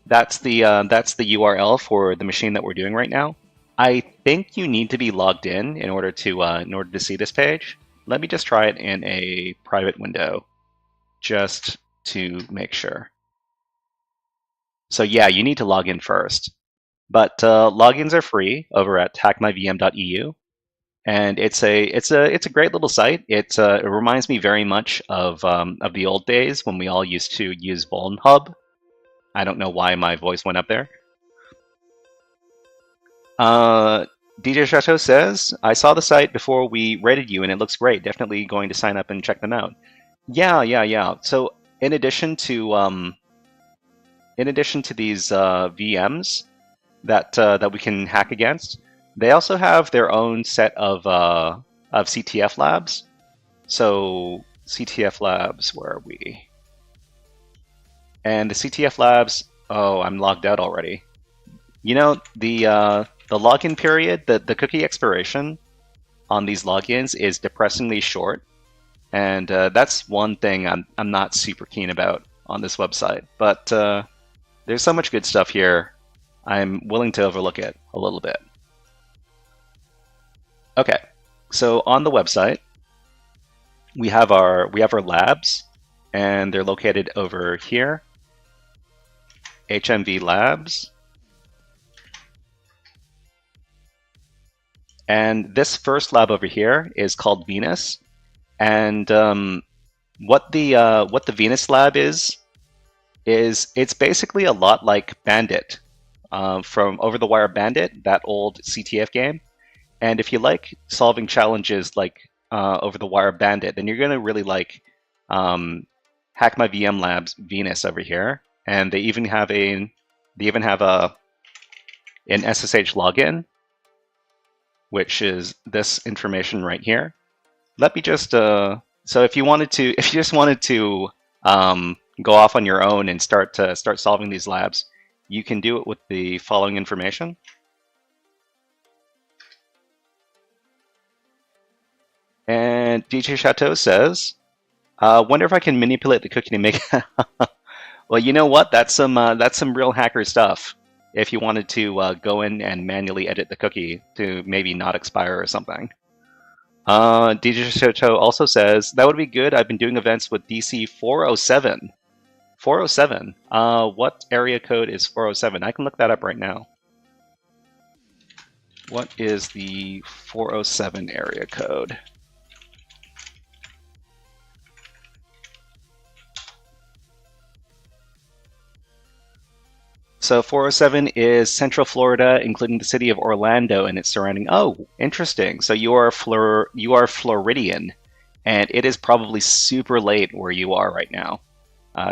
that's the URL for the machine that we're doing right now. I think you need to be logged in order to see this page. Let me just try it in a private window, just to make sure. So yeah, you need to log in first, but logins are free over at HackMyVM.eu. And it's a great little site. It reminds me very much of the old days when we all used to use Vulny. I don't know why my voice went up there. DJ Chateau says, I saw the site before we rated you and it looks great. Definitely going to sign up and check them out. Yeah. So in addition to these VMs that we can hack against, they also have their own set of CTF labs. So CTF labs, where are we? And the CTF labs, oh, I'm logged out already. You know, the login period, the cookie expiration on these logins is depressingly short. And that's one thing I'm not super keen about on this website. But there's so much good stuff here, I'm willing to overlook it a little bit. Okay, so on the website, we have our labs, and they're located over here. HMV Labs. And this first lab over here is called Venus. And what the Venus lab is it's basically a lot like Bandit from Over the Wire Bandit, that old CTF game. And if you like solving challenges like Over the Wire Bandit, then you're going to really like HackMyVM Labs Venus over here. And they even have an SSH login, which is this information right here. Let me just so if you just wanted to go off on your own and start solving these labs, you can do it with the following information. And DJ Chateau says, wonder if I can manipulate the cookie to make well, you know what? That's some real hacker stuff. If you wanted to go in and manually edit the cookie to maybe not expire or something. DJ Chateau also says, that would be good. I've been doing events with DC 407. 407. What area code is 407? I can look that up right now. What is the 407 area code? So 407 is Central Florida, including the city of Orlando and its surrounding. Oh, interesting. So you are Floridian, and it is probably super late where you are right now,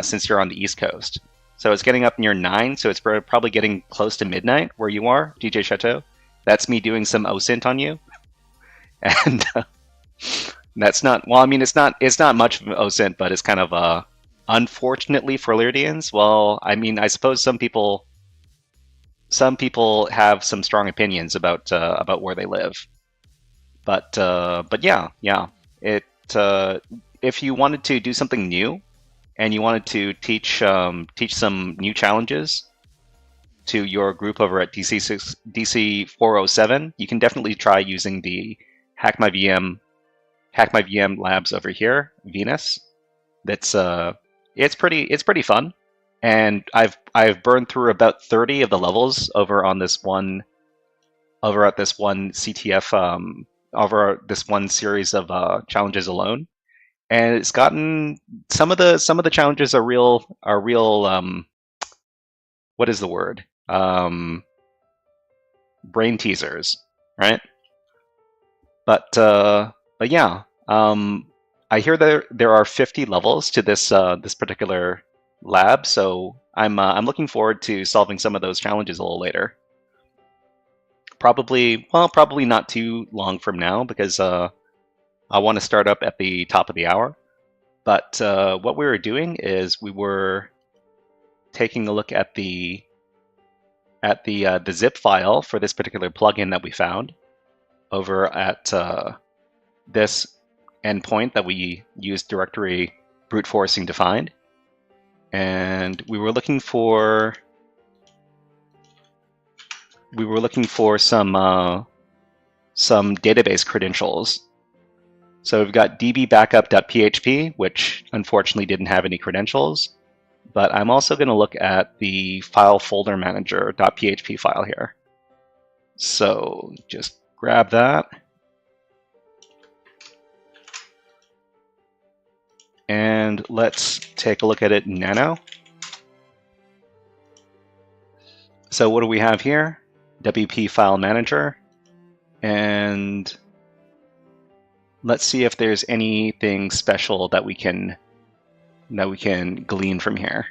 since you're on the East Coast. So it's getting up near 9, so it's probably getting close to midnight where you are, DJ Chateau. That's me doing some OSINT on you. And That's not, well, I mean, it's not much of an OSINT, but it's kind of unfortunately for Lyridians. Well, I mean, I suppose some people have some strong opinions about where they live. But yeah. It if you wanted to do something new and you wanted to teach some new challenges to your group over at DC 407, you can definitely try using the HackMyVM Labs over here, Venus. That's it's pretty fun, and I've burned through about 30 of the levels over at this one CTF over this one series of challenges alone, and it's gotten some of the challenges are real what is the word, brain teasers, right? But yeah, I hear there are 50 levels to this particular lab, so I'm looking forward to solving some of those challenges a little later. Probably not too long from now because I want to start up at the top of the hour. But what we were doing is we were taking a look at the zip file for this particular plugin that we found over at this endpoint that we use directory brute forcing to find, and we were looking for some database credentials. So we've got dbbackup.php, which unfortunately didn't have any credentials, but I'm also going to look at the file folder manager.php file here. So just grab that. And let's take a look at it nano. So what do we have here? WP file manager. And let's see if there's anything special that we can glean from here.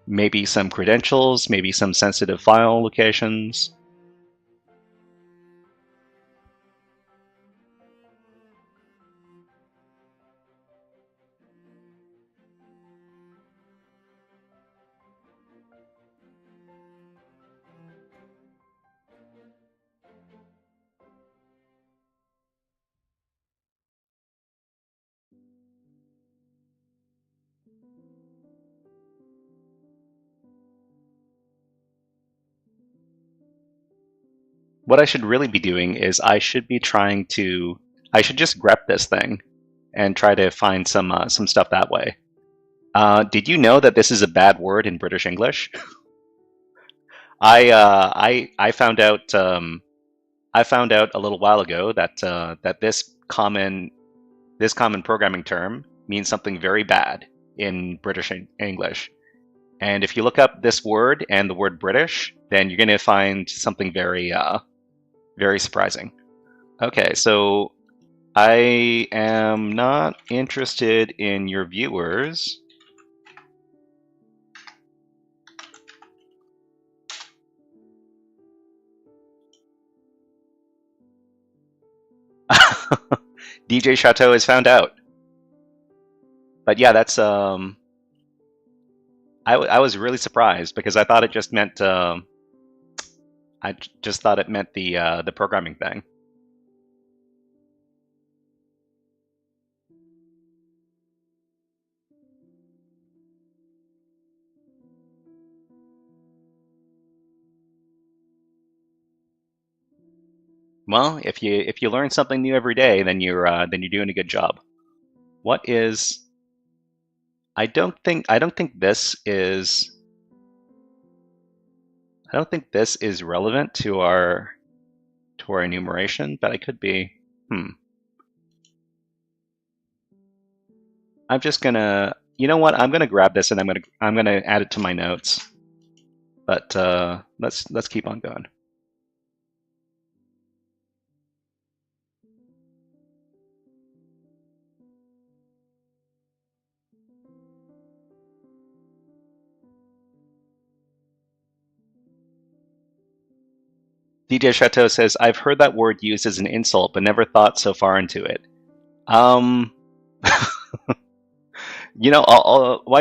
Maybe some credentials, maybe some sensitive file locations. What I should really be doing is I should just grep this thing and try to find some stuff that way. Did you know that this is a bad word in British English? I found out a little while ago that this common programming term means something very bad in British English. And if you look up this word and the word British, then you're going to find something very very surprising. Okay, so I am not interested in your viewers. DJ Chateau has found out. But yeah, that's I was really surprised because I thought it just meant I just thought it meant the programming thing. Well, if you learn something new every day, then you're doing a good job. What is? I don't think this is. I don't think this is relevant to our enumeration, but I could be. I'm just gonna. You know what? I'm gonna grab this and I'm gonna add it to my notes. But let's keep on going. DJ Chateau says, I've heard that word used as an insult, but never thought so far into it. Um, I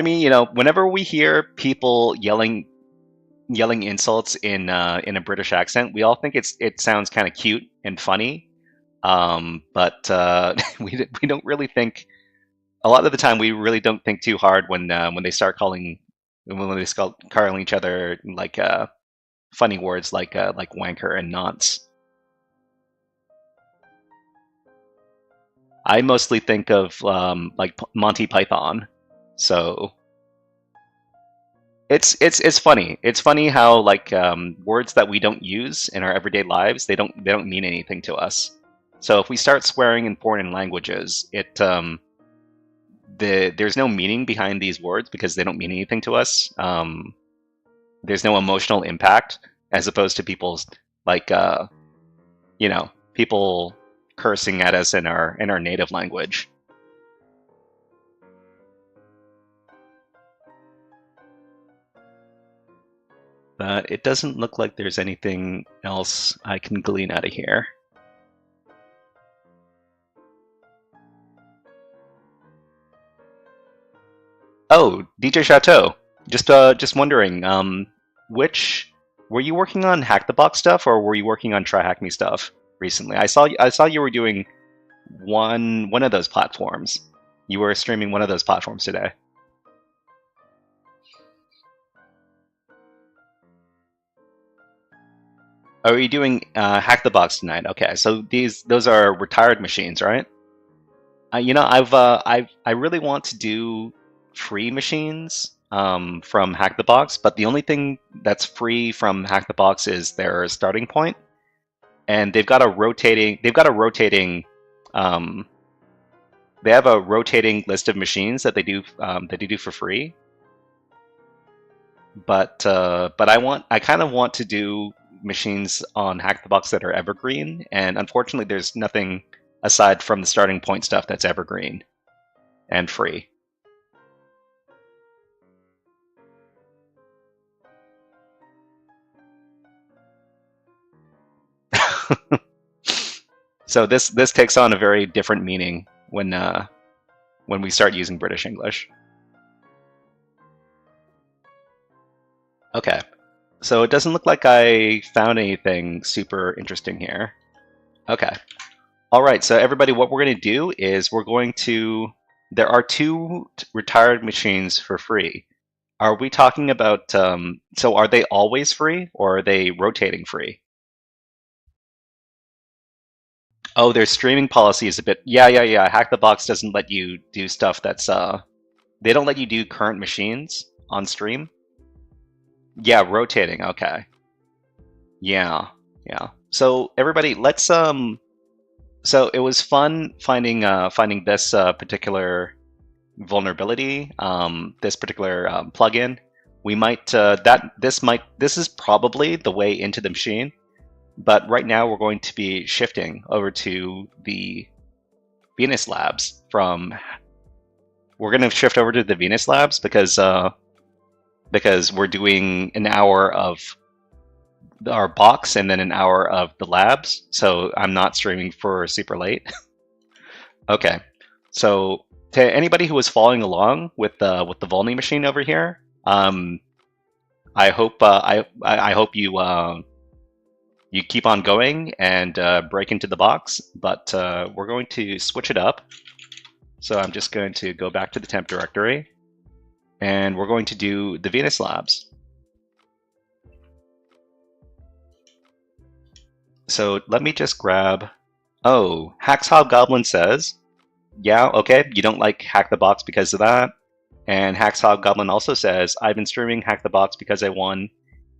mean, whenever we hear people yelling insults in a British accent, we all think it sounds kind of cute and funny. But we don't really think. A lot of the time, we really don't think too hard when they start calling each other like funny words like wanker and nonce. I mostly think of like Monty Python, so it's funny. It's funny how like words that we don't use in our everyday lives, they don't mean anything to us. So if we start swearing in foreign languages, there's no meaning behind these words because they don't mean anything to us. There's no emotional impact, as opposed to people's like people cursing at us in our native language. But it doesn't look like there's anything else I can glean out of here. Oh, DJ Chateau. Just wondering, which were you working on Hack the Box stuff or were you working on Try Hack Me stuff recently? I saw you were doing one of those platforms. You were streaming one of those platforms today. Oh, are you doing Hack the Box tonight? Okay, so those are retired machines, right? I really want to do free machines from Hack the Box, but the only thing that's free from Hack the Box is their starting point, and they've got a rotating they have a rotating list of machines that they do for free. But I kind of want to do machines on Hack the Box that are evergreen, and unfortunately, there's nothing aside from the starting point stuff that's evergreen and free. So this takes on a very different meaning when we start using British English. Okay, so it doesn't look like I found anything super interesting here. Okay. All right, so everybody, what we're going to do is there are two retired machines for free. Are we talking about, so are they always free or are they rotating free? Oh, their streaming policy is a bit, yeah. Hack the Box doesn't let you do stuff that's, they don't let you do current machines on stream. Yeah, rotating, okay. Yeah. So everybody, let's, so it was fun finding this particular vulnerability, this particular plugin. We might this is probably the way into the machine, but right now we're going to be shifting over to the Venus Labs we're going to shift over to the Venus Labs because we're doing an hour of our box and then an hour of the labs, so I'm not streaming for super late. Okay, so to anybody who was following along with the Vulny machine over here, I hope you keep on going and break into the box, but we're going to switch it up. So I'm just going to go back to the temp directory, and we're going to do the Venus Labs. So let me just grab, oh, Hacks Hobgoblin says, yeah, okay, you don't like Hack the Box because of that. And Hacks Hobgoblin also says, I've been streaming Hack the Box because I won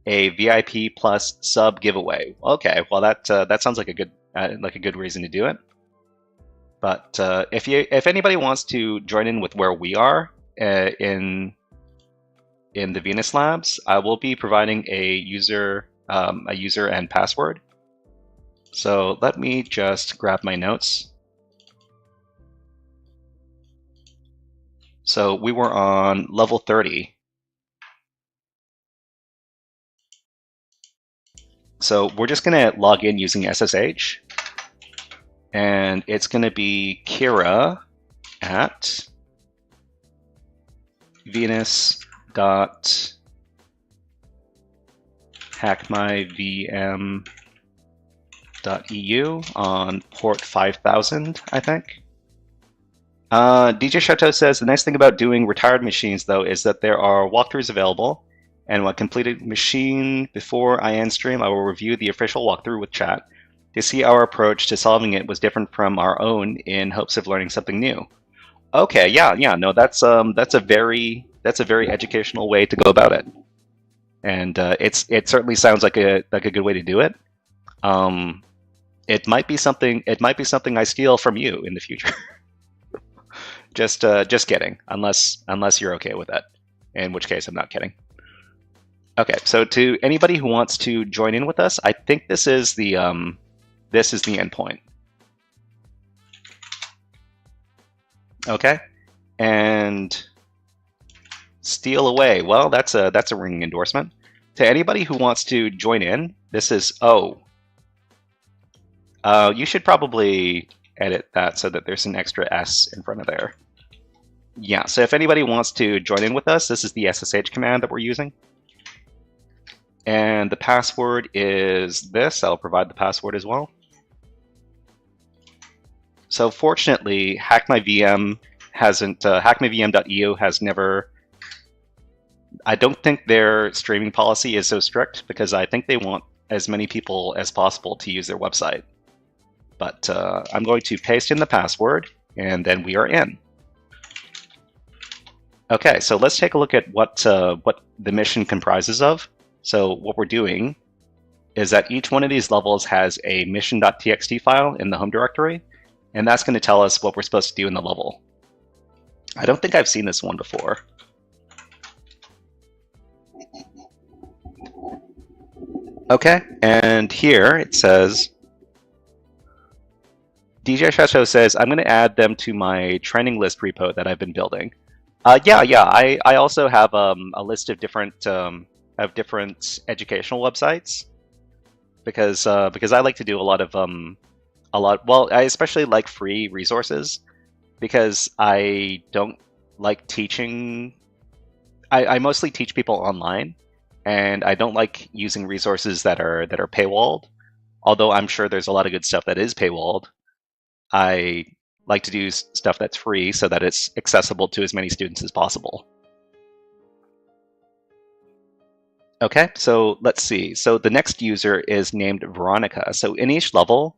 a VIP plus sub giveaway. Okay, well that sounds like a good reason to do it. But if anybody wants to join in with where we are in the Venus Labs, I will be providing a user and password. So let me just grab my notes. So we were on level 30. So we're just going to log in using SSH, and it's going to be Kira at Venus.HackMyVM.eu on port 5000, I think. DJ Chateau says, the nice thing about doing retired machines, though, is that there are walkthroughs available, and when completed machine before I end stream, I will review the official walkthrough with chat to see our approach to solving it was different from our own in hopes of learning something new. Okay, yeah, no, that's a very educational way to go about it, and it certainly sounds like a good way to do it. It might be something I steal from you in the future. Just kidding, unless you're okay with that, in which case I'm not kidding. Okay, so to anybody who wants to join in with us, I think this is the endpoint. Okay, and steal away. Well, that's a ringing endorsement. To anybody who wants to join in, this is O. You should probably edit that so that there's an extra S in front of there. Yeah, so if anybody wants to join in with us, this is the SSH command that we're using. And the password is this. I'll provide the password as well. So fortunately, HackMyVM hasn't, HackMyVM.eu has never, I don't think their streaming policy is so strict because I think they want as many people as possible to use their website. But I'm going to paste in the password and then we are in. Okay, so let's take a look at what the mission comprises of. So what we're doing is that each one of these levels has a mission.txt file in the home directory, and that's going to tell us what we're supposed to do in the level. I don't think I've seen this one before. Okay, and here it says, DJ Chateau says, I'm going to add them to my training list repo that I've been building. Yeah, I also have a list of different educational websites because I like to do a lot. Well, I especially like free resources because I don't like teaching. I mostly teach people online, and I don't like using resources that are paywalled. Although I'm sure there's a lot of good stuff that is paywalled, I like to do stuff that's free so that it's accessible to as many students as possible. Okay, so let's see. So the next user is named Veronica. So in each level,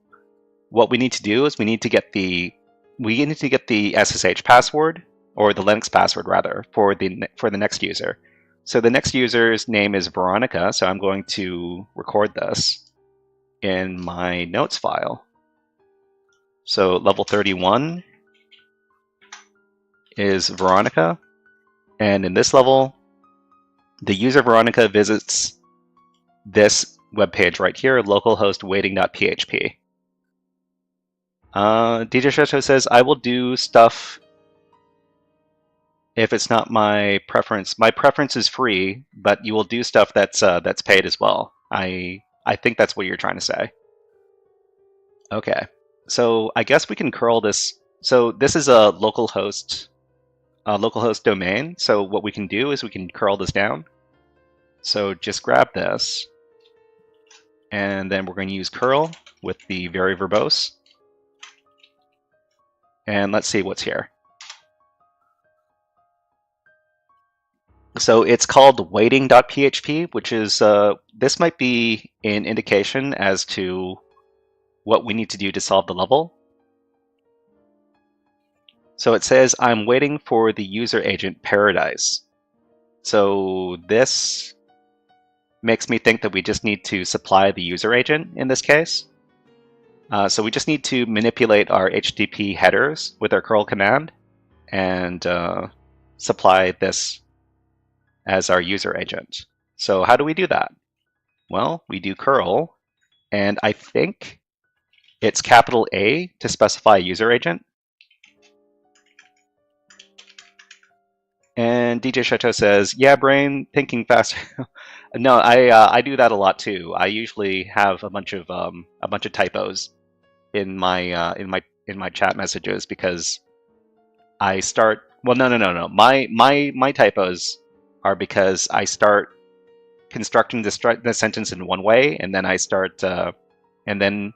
what we need to do is we need to get the SSH password, or the Linux password rather, for the next user. So the next user's name is Veronica, so I'm going to record this in my notes file. So level 31 is Veronica, and in this level, the user Veronica visits this web page right here, localhost waiting.php. DJ Chateau says, I will do stuff if it's not my preference. My preference is free, but you will do stuff that's paid as well. I think that's what you're trying to say. Okay, so I guess we can curl this. So this is a localhost domain. So what we can do is we can curl this down. So just grab this, and then we're going to use curl with the very verbose. And let's see what's here. So it's called waiting.php, which is, this might be an indication as to what we need to do to solve the level. So it says, I'm waiting for the user agent Paradise. So this makes me think that we just need to supply the user agent in this case. So we just need to manipulate our HTTP headers with our curl command and supply this as our user agent. So how do we do that? Well, we do curl, and I think it's capital A to specify user agent. And DJ Chateau says, "Yeah, brain thinking faster." No, I do that a lot too. I usually have a bunch of typos in my chat messages because I start. Well, no. My typos are because I start constructing the sentence in one way, and then and then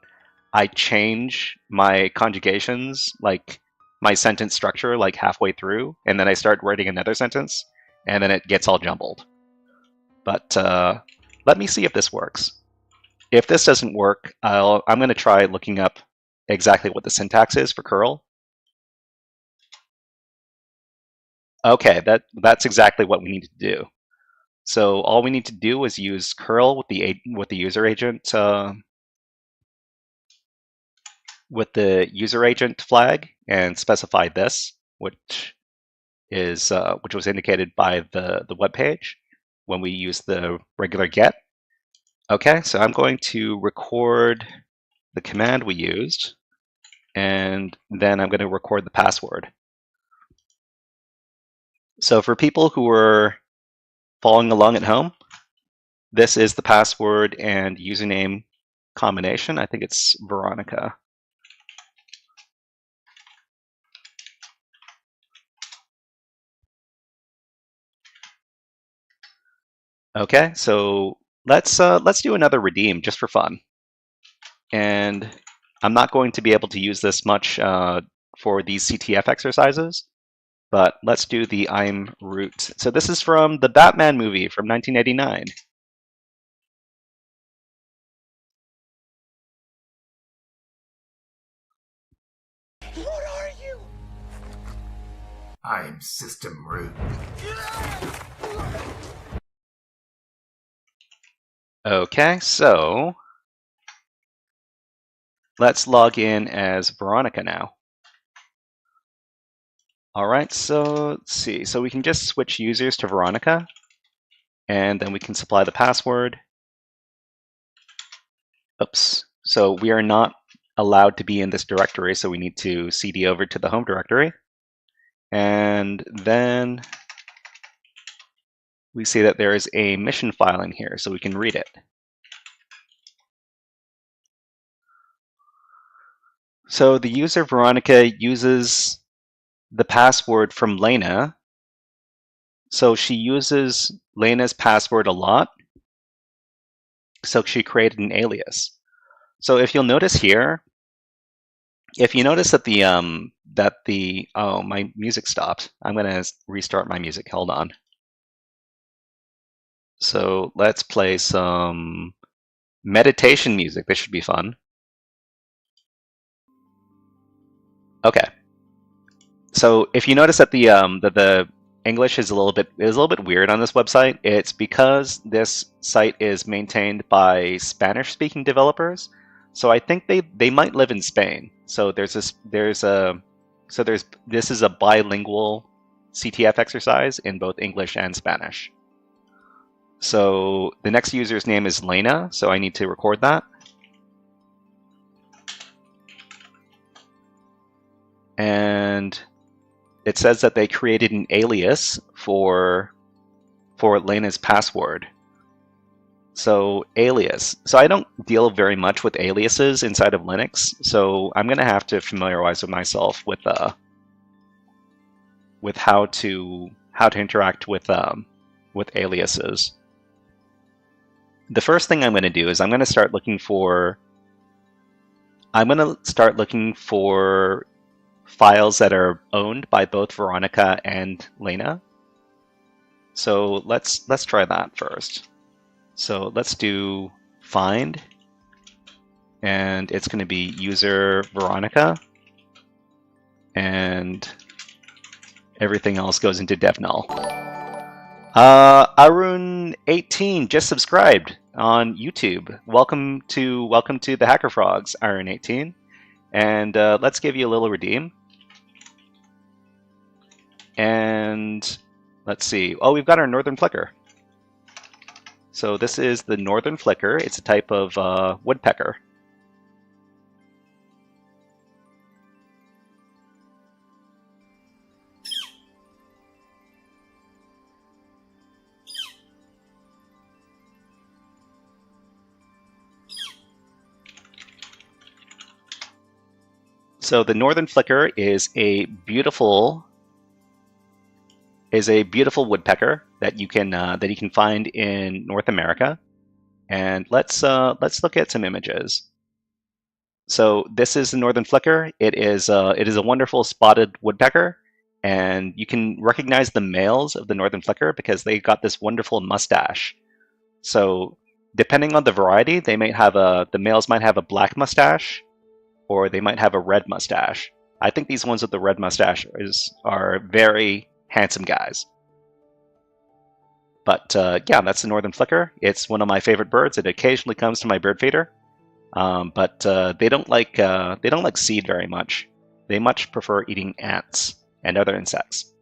I change my conjugations, like my sentence structure, like halfway through, and then I start writing another sentence, and then it gets all jumbled. But let me see if this works. If this doesn't work, I'm going to try looking up exactly what the syntax is for curl. Okay, that's exactly what we need to do. So all we need to do is use curl with the user agent flag and specify this, which was indicated by the web page when we use the regular get. Okay, so I'm going to record the command we used, and then I'm going to record the password. So for people who are following along at home, this is the password and username combination. I think it's Veronica. Okay, so let's do another redeem just for fun. And I'm not going to be able to use this much for these CTF exercises, but let's do the I'm root. So this is from the Batman movie from 1989. What are you? I'm system root. Okay, so let's log in as Veronica now. All right, so let's see. So we can just switch users to Veronica, and then we can supply the password. Oops. So we are not allowed to be in this directory, so we need to cd over to the home directory. And then we see that there is a mission file in here, so we can read it. So the user Veronica uses the password from Lena. So she uses Lena's password a lot. So she created an alias. So if you'll notice here, if you notice that oh, my music stopped. I'm going to restart my music. Hold on. So let's play some meditation music. This should be fun. Okay. So if you notice that the English is a little bit weird on this website, it's because this site is maintained by Spanish-speaking developers. So I think they might live in Spain. So this is a bilingual CTF exercise in both English and Spanish. So the next user's name is Lena, so I need to record that. And it says that they created an alias for Lena's password. So alias. So I don't deal very much with aliases inside of Linux, so I'm going to have to familiarize myself with how to interact with aliases. The first thing I'm going to do is I'm going to start looking for files that are owned by both Veronica and Lena. So let's try that first. So let's do find, and it's going to be user Veronica, and everything else goes into dev null. Arun18 just subscribed on YouTube. Welcome to the HackerFrogs, Arun18, and let's give you a little redeem. And let's see. Oh, we've got our northern flicker. So this is the northern flicker. It's a type of woodpecker. So the northern flicker is a beautiful woodpecker that you can find in North America. And let's look at some images. So this is the northern flicker. It is a wonderful spotted woodpecker, and you can recognize the males of the northern flicker because they got this wonderful mustache. So depending on the variety, the males might have a black mustache, or they might have a red mustache. I think these ones with the red mustache are very handsome guys. But yeah, that's the northern flicker. It's one of my favorite birds. It occasionally comes to my bird feeder, but they don't like seed very much. They much prefer eating ants and other insects.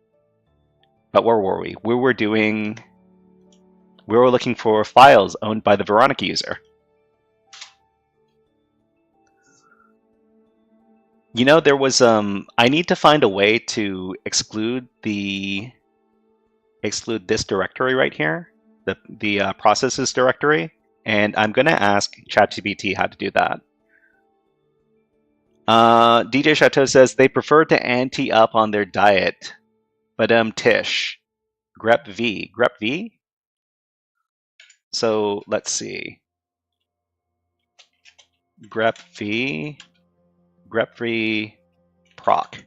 But where were we? We were looking for files owned by the Veronica user. You know, there was I need to find a way to exclude this directory right here, the processes directory, and I'm going to ask ChatGPT how to do that. DJ Chateau says they prefer to ante up on their diet, but Tish, grep V. So let's see, grep V proc,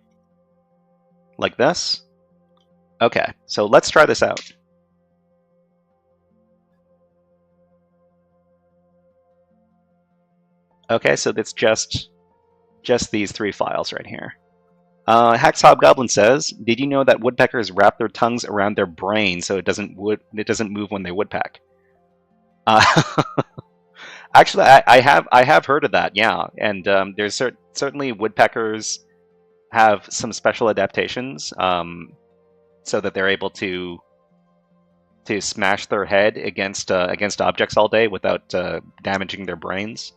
like this. Okay, so let's try this out. Okay, so it's just these three files right here. Hacks Hobgoblin says, "Did you know that woodpeckers wrap their tongues around their brain so it doesn't move when they woodpeck?" Actually, I have heard of that, yeah. And there's certainly woodpeckers have some special adaptations, so that they're able to smash their head against objects all day without damaging their brains.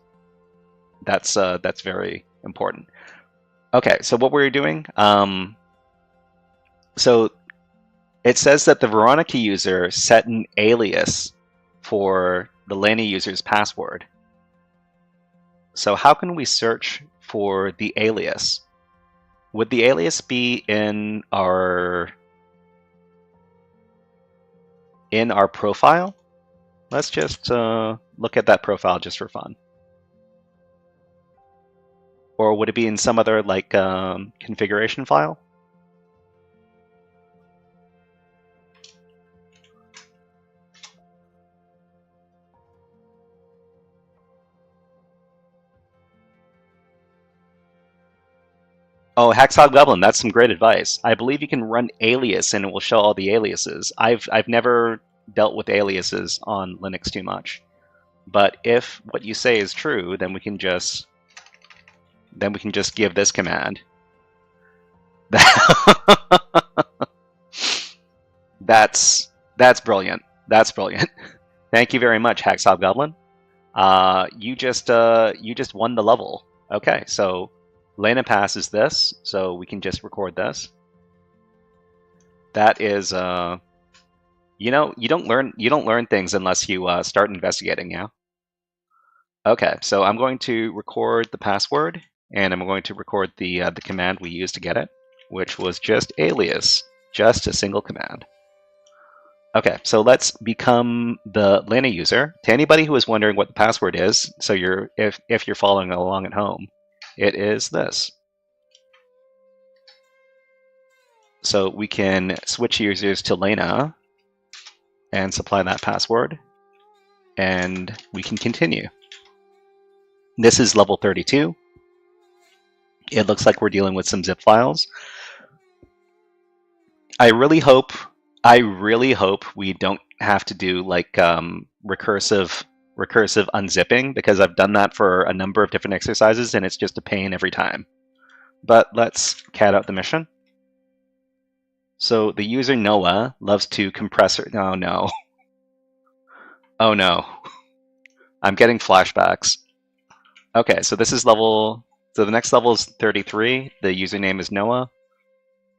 That's very important. Okay, so what we're doing, so it says that the Veronica user set an alias for the Lena user's password. So how can we search for the alias? Would the alias be in our profile? Let's just look at that profile just for fun. Or would it be in some other configuration file? Oh, Hacksaw Goblin, that's some great advice. I believe you can run alias and it will show all the aliases. I've never dealt with aliases on Linux too much. But if what you say is true, then we can just give this command. That's brilliant. That's brilliant. Thank you very much, Hacksaw Goblin. You just won the level. Okay, so Lena Pass is this, so we can just record this. That is, you know, you don't learn things unless you start investigating. Yeah. Okay, so I'm going to record the password, and I'm going to record the command we used to get it, which was just alias, just a single command. Okay, so let's become the Lena user. To anybody who is wondering what the password is, so if you're following along at home, it is this. So we can switch users to Lena and supply that password, and we can continue. This is level 32. It looks like we're dealing with some zip files. I really hope we don't have to do like recursive unzipping, because I've done that for a number of different exercises and it's just a pain every time. But let's cat out the mission. So the user Noah loves to compress her. Oh no. Oh no. I'm getting flashbacks. Okay, so this is level. So the next level is 33. The username is Noah.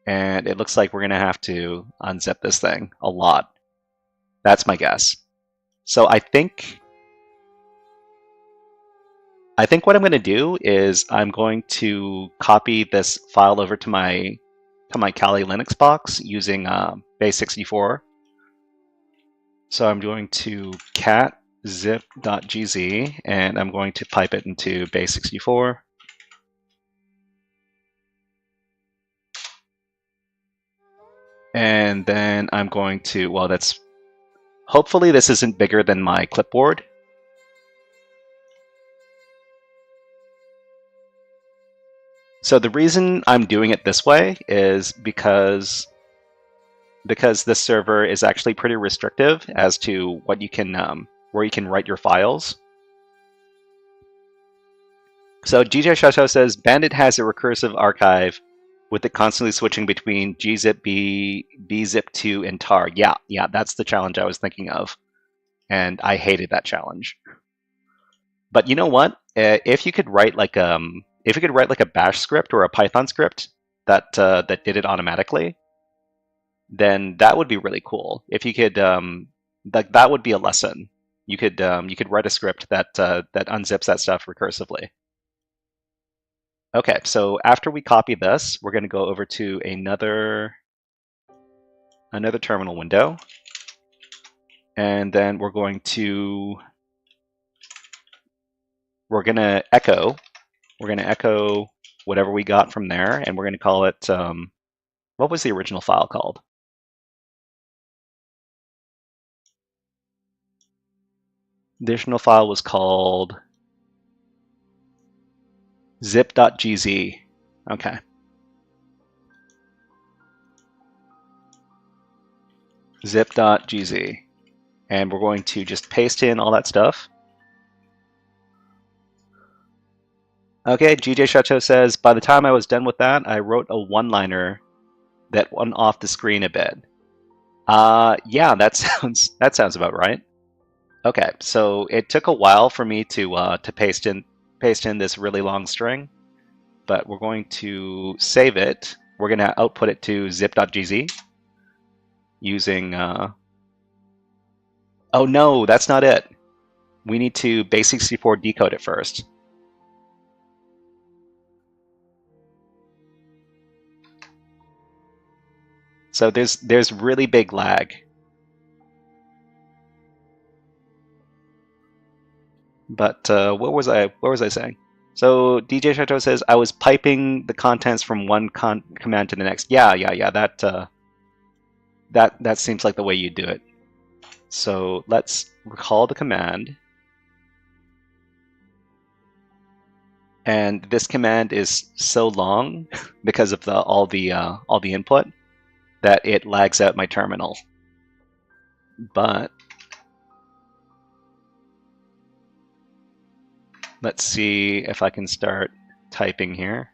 And it looks like we're going to have to unzip this thing a lot. That's my guess. So I think I think what I'm going to do is I'm going to copy this file over to my Kali Linux box using base64. So I'm going to cat zip.gz and I'm going to pipe it into base64. And then I'm going to, well, hopefully this isn't bigger than my clipboard. So the reason I'm doing it this way is because this server is actually pretty restrictive as to what you can, where you can write your files. So GJ Chateau says, Bandit has a recursive archive with it constantly switching between gzip, bzip2, and tar. Yeah, that's the challenge I was thinking of. And I hated that challenge. But you know what? If you could write like a bash script or a Python script that did it automatically, then that would be really cool. If you could, that would be a lesson. You could write a script that unzips that stuff recursively. Okay, so after we copy this, we're going to go over to another terminal window, and then we're going to echo whatever we got from there, and we're going to call it, what was the original file called? The original file was called zip.gz. Okay. Zip.gz. And we're going to just paste in all that stuff. Okay, GJ Chateau says, by the time I was done with that, I wrote a one-liner that went off the screen a bit. Yeah, that sounds about right. Okay, so it took a while for me to paste in this really long string, but we're going to save it. We're going to output it to zip.gz using. Oh no, that's not it. We need to base64 decode it first. So there's really big lag. But what was I saying? So DJ Chateau says I was piping the contents from one command to the next. Yeah. That seems like the way you do it. So let's recall the command. And this command is so long because of all the input that it lags out my terminal. But let's see if I can start typing here.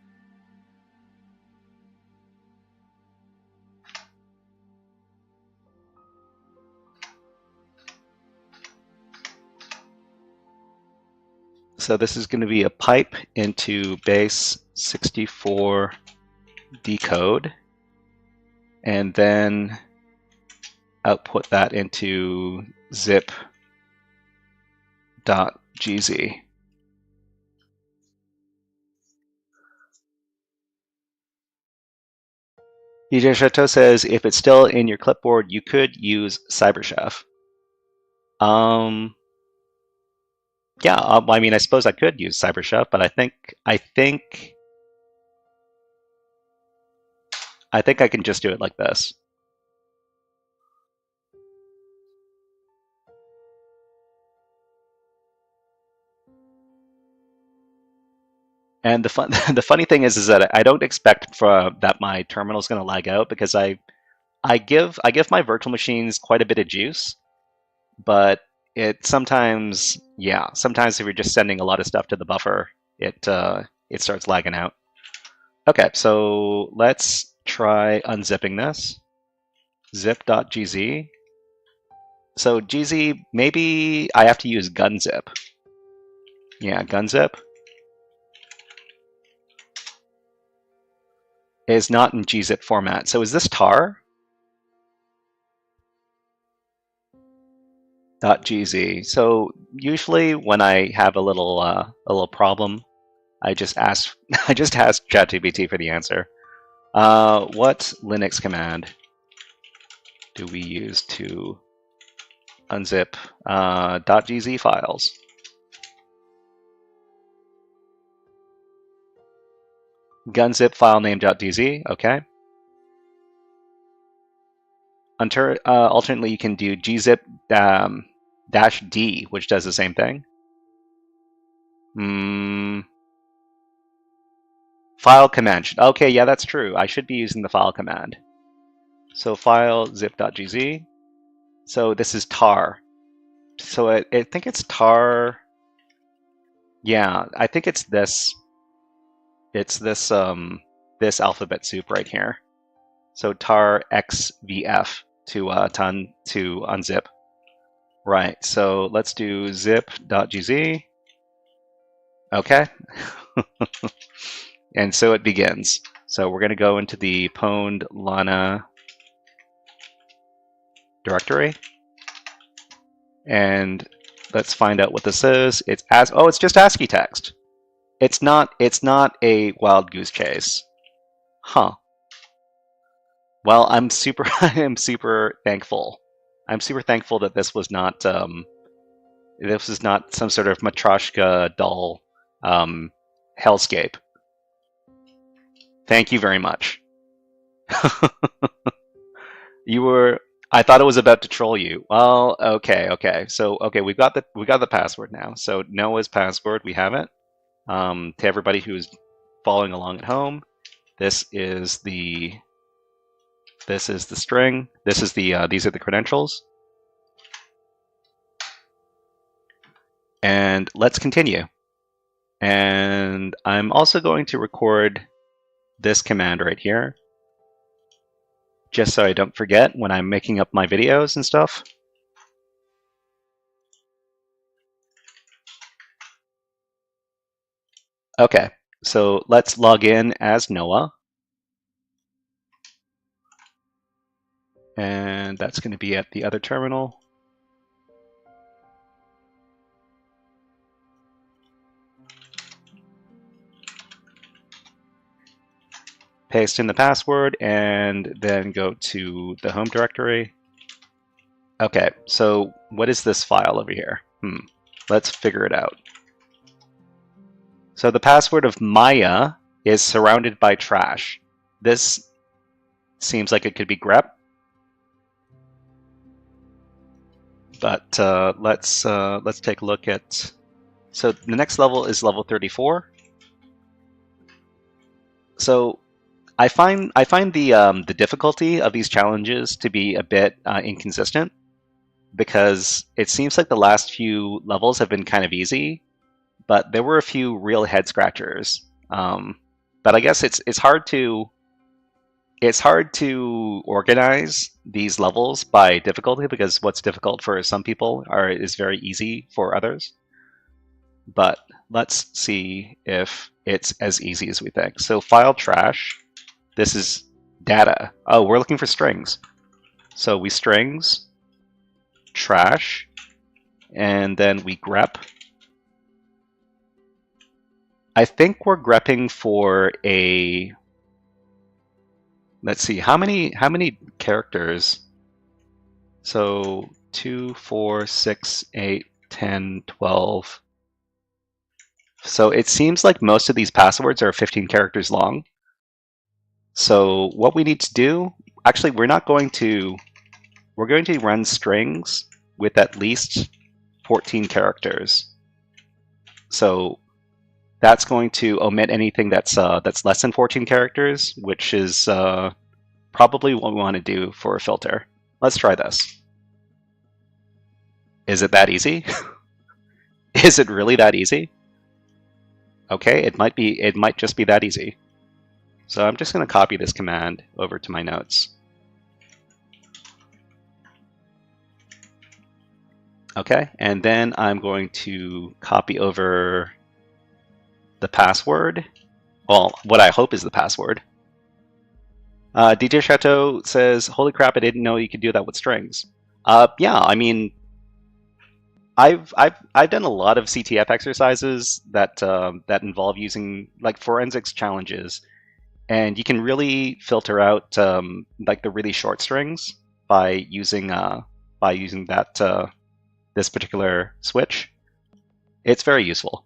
So this is going to be a pipe into base64 decode, and then output that into zip.gz. DJ Chateau says, if it's still in your clipboard, you could use CyberChef. Yeah, I mean, I suppose I could use CyberChef, but I think I can just do it like this. And the funny thing is that I don't expect that my terminal is going to lag out, because I give my virtual machines quite a bit of juice, but it sometimes if you're just sending a lot of stuff to the buffer, it starts lagging out. Okay, so let's try unzipping this. Zip.gz. So gz, maybe I have to use gunzip. Yeah, gunzip is not in gzip format. So is this tar? .gz. So usually when I have a little problem, I just ask I just ask ChatGPT for the answer. What Linux command do we use to unzip .gz files? Gunzip file name .gz. Okay. Alternately, you can do gzip -d, which does the same thing. File command. Okay, yeah, that's true. I should be using the file command. So file zip.gz. So this is tar. So I think it's tar. Yeah, I think it's this. It's this this alphabet soup right here. So tar xvf to unzip. Right. So let's do zip.gz. Okay. And so it begins. So we're going to go into the pwned lana directory. And let's find out what this is. It's just ASCII text. It's not a wild goose chase. Huh. Well, I'm super thankful. I'm super thankful that this was not some sort of Matryoshka doll hellscape. Thank you very much. I thought it was about to troll you. Well, okay. So we got the password now. So Noah's password, we have it. To everybody who's following along at home, this is the string. These are the credentials. And let's continue. And I'm also going to record this command right here, just so I don't forget when I'm making up my videos and stuff. Okay, so let's log in as Noah. And that's going to be at the other terminal. Paste in the password and then go to the home directory. Okay, so what is this file over here? Let's figure it out. So the password of Maya is surrounded by trash. This seems like it could be grep. But let's take a look at. So the next level is level 34. So I find the difficulty of these challenges to be a bit inconsistent, because it seems like the last few levels have been kind of easy, but there were a few real head scratchers. But I guess it's hard to organize these levels by difficulty, because what's difficult for some people is very easy for others. But let's see if it's as easy as we think. So file trash. This is data. Oh, we're looking for strings. So we strings trash, and then we grep. I think we're grepping for a. Let's see, how many characters? So 2, 4, 6, 8, 10, 12. So it seems like most of these passwords are 15 characters long. So what we need to do, actually, we're going to run strings with at least 14 characters. So that's going to omit anything that's less than 14 characters, which is probably what we want to do for a filter. Let's try this. Is it that easy? Is it really that easy? Okay, it might just be that easy. So I'm just going to copy this command over to my notes. Okay, and then I'm going to copy over the password. Well, what I hope is the password. DJ Chateau says, "Holy crap! I didn't know you could do that with strings." Yeah, I mean, I've done a lot of CTF exercises that that involve using like forensics challenges, and you can really filter out like the really short strings by using that this particular switch. It's very useful.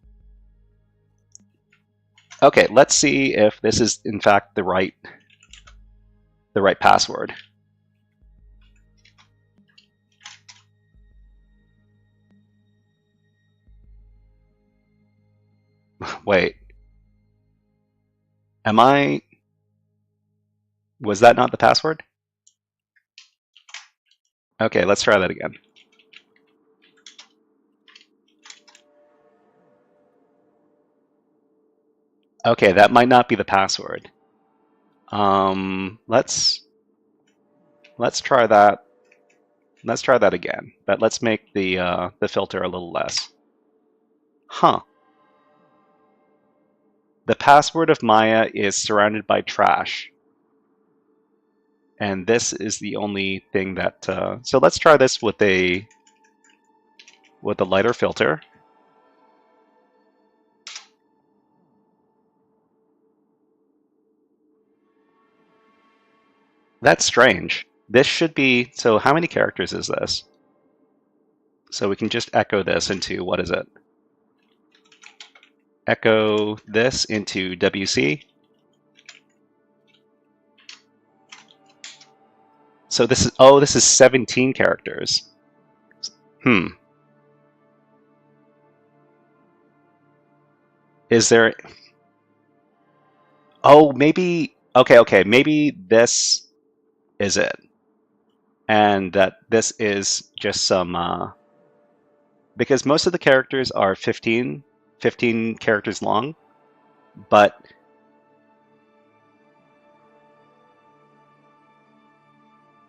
Okay, let's see if this is in fact the right password. Wait. Was that not the password? Okay, let's try that again. Okay, that might not be the password. Let's try that. Let's try that again, but let's make the filter a little less. Huh. The password of Maya is surrounded by trash. And this is the only thing that, so let's try this with a lighter filter. That's strange. This should be, so how many characters is this? So we can just echo this into, what is it? Echo this into WC. So this is, oh, this is 17 characters. Is there, oh, maybe, okay, maybe this is it. And that this is just some, because most of the characters are 15 characters long, but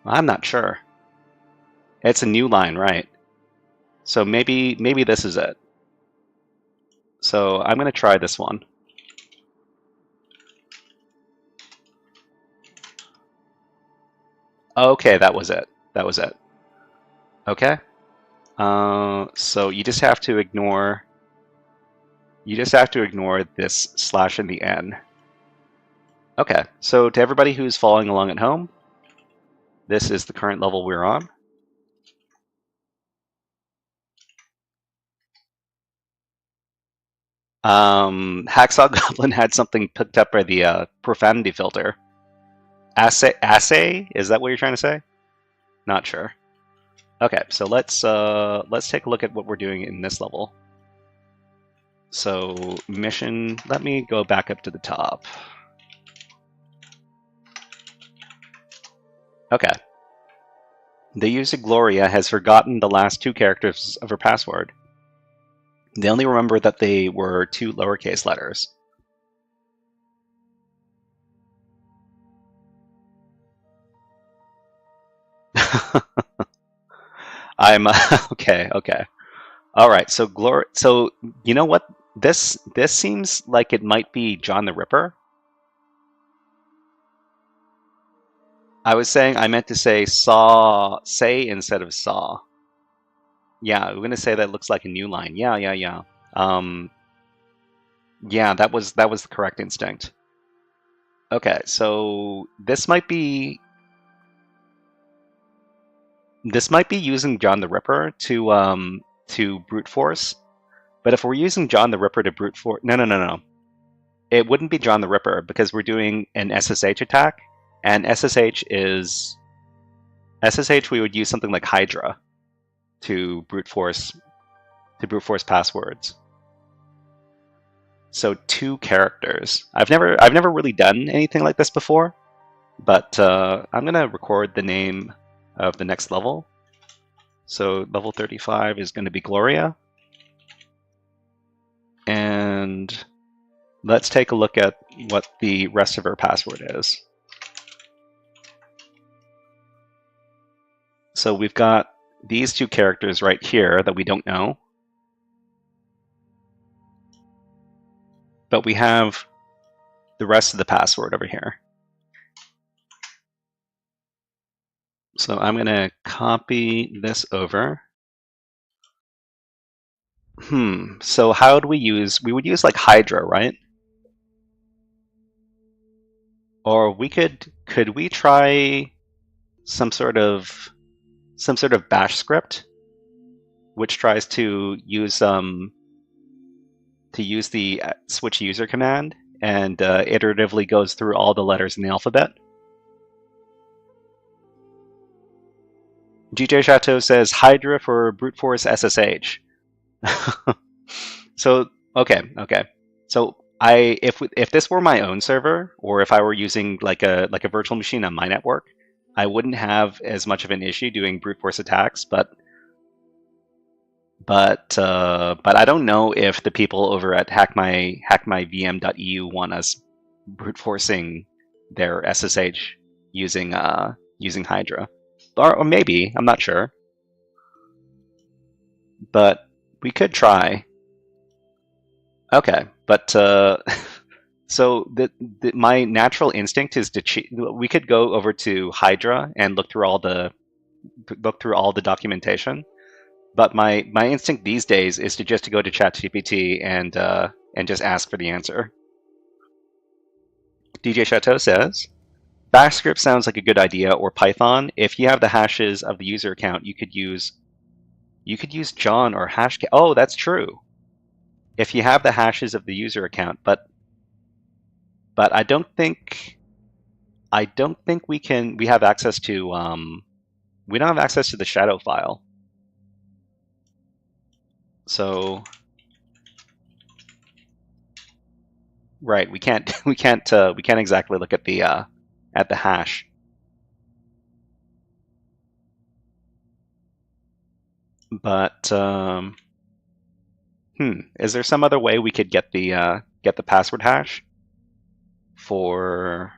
I'm not sure. It's a new line, right? So maybe this is it. So I'm going to try this one. Okay, that was it. That was it. Okay. So you just have to ignore this slash in the N. Okay, so to everybody who's following along at home, this is the current level we're on. Hacksaw Goblin had something picked up by the profanity filter. Assay? Is that what you're trying to say? Not sure. Okay, so let's take a look at what we're doing in this level. So mission, let me go back up to the top. Okay. The user Gloria has forgotten the last two characters of her password. They only remember that they were 2 lowercase letters. I'm okay. All right. So so you know what? This seems like it might be John the Ripper. I was saying I meant to say say instead of saw. Yeah, we're gonna say that looks like a new line. Yeah. Yeah, that was the correct instinct. Okay, so this might be using John the Ripper to brute force. But if we're using John the Ripper to brute force, no. It wouldn't be John the Ripper because we're doing an SSH attack, and SSH we would use something like Hydra to brute force passwords. So 2 characters. I've never really done anything like this before, but I'm gonna record the name of the next level. So level 35 is going to be Gloria, and let's take a look at what the rest of her password is. So we've got these 2 characters right here that we don't know. But we have the rest of the password over here. So I'm going to copy this over. So how would we use? We would use like Hydra, right? Or we could we try some sort of bash script which tries to use the switch user command and iteratively goes through all the letters in the alphabet. GJ Chateau says Hydra for brute force SSH. So okay. So if this were my own server, or if I were using like a virtual machine on my network, I wouldn't have as much of an issue doing brute force attacks. But I don't know if the people over at HackMyVM.eu want us brute forcing their SSH using Hydra, or maybe, I'm not sure, but we could try. Okay, but so my natural instinct is to cheat. We could go over to Hydra and look through all the documentation. But my instinct these days is to just go to ChatGPT and just ask for the answer. DJ Chateau says, Bash script sounds like a good idea, or Python. If you have the hashes of the user account, you could use John or Hashcat. Oh, that's true. If you have the hashes of the user account, but I don't think we have access to we don't have access to the shadow file. So right, we can't exactly look at the hash. But is there some other way we could get the password hash for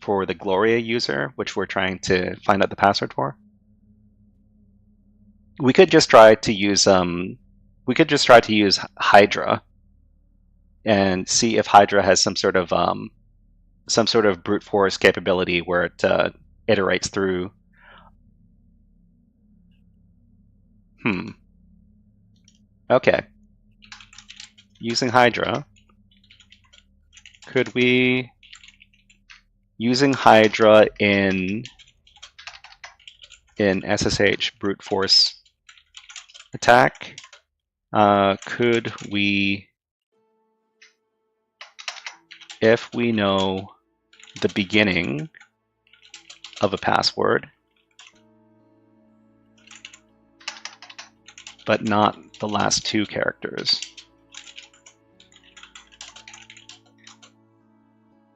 the Gloria user, which we're trying to find out the password for? We could just try to use Hydra and see if Hydra has some sort of brute force capability where it iterates through. Okay. Using Hydra, could we, using Hydra in SSH brute force attack, could we, if we know the beginning of a password, but not the last two characters,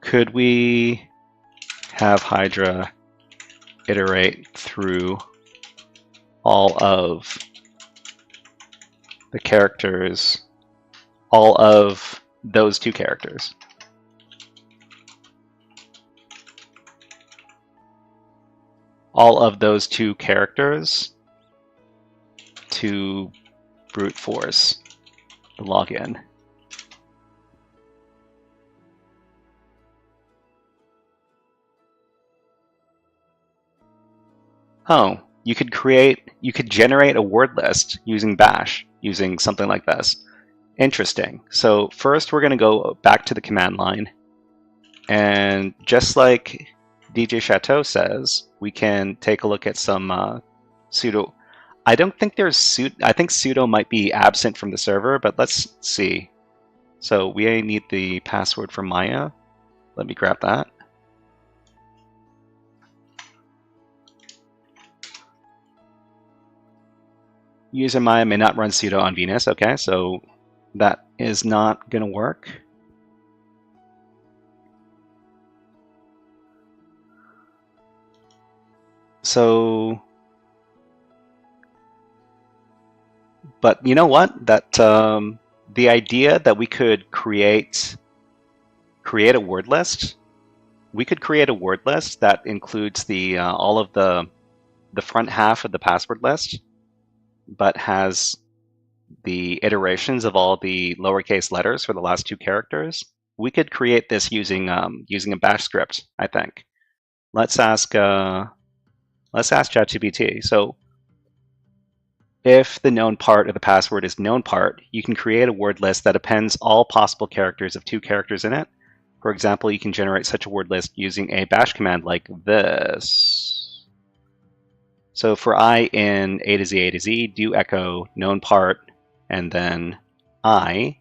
could we have Hydra iterate through all of the characters, all of those two characters? All of those two characters to brute force the login. Oh, you could generate a word list using Bash, using something like this. Interesting. So first we're going to go back to the command line, and just like DJ Chateau says, we can take a look at some sudo. I don't think there's sudo. I think sudo might be absent from the server, but let's see. So we need the password for Maya. Let me grab that. User Maya may not run sudo on Venus. Okay, so that is not going to work. So, but you know what? That the idea that we could create a word list. We could create a word list that includes the all of the front half of the password list, but has the iterations of all the lowercase letters for the last two characters. We could create this using a Bash script, I think. Let's ask ChatGPT. So if the known part of the password is known part, you can create a word list that appends all possible characters of 2 characters in it. For example, you can generate such a word list using a bash command like this. So for I in A to Z, do echo known part and then I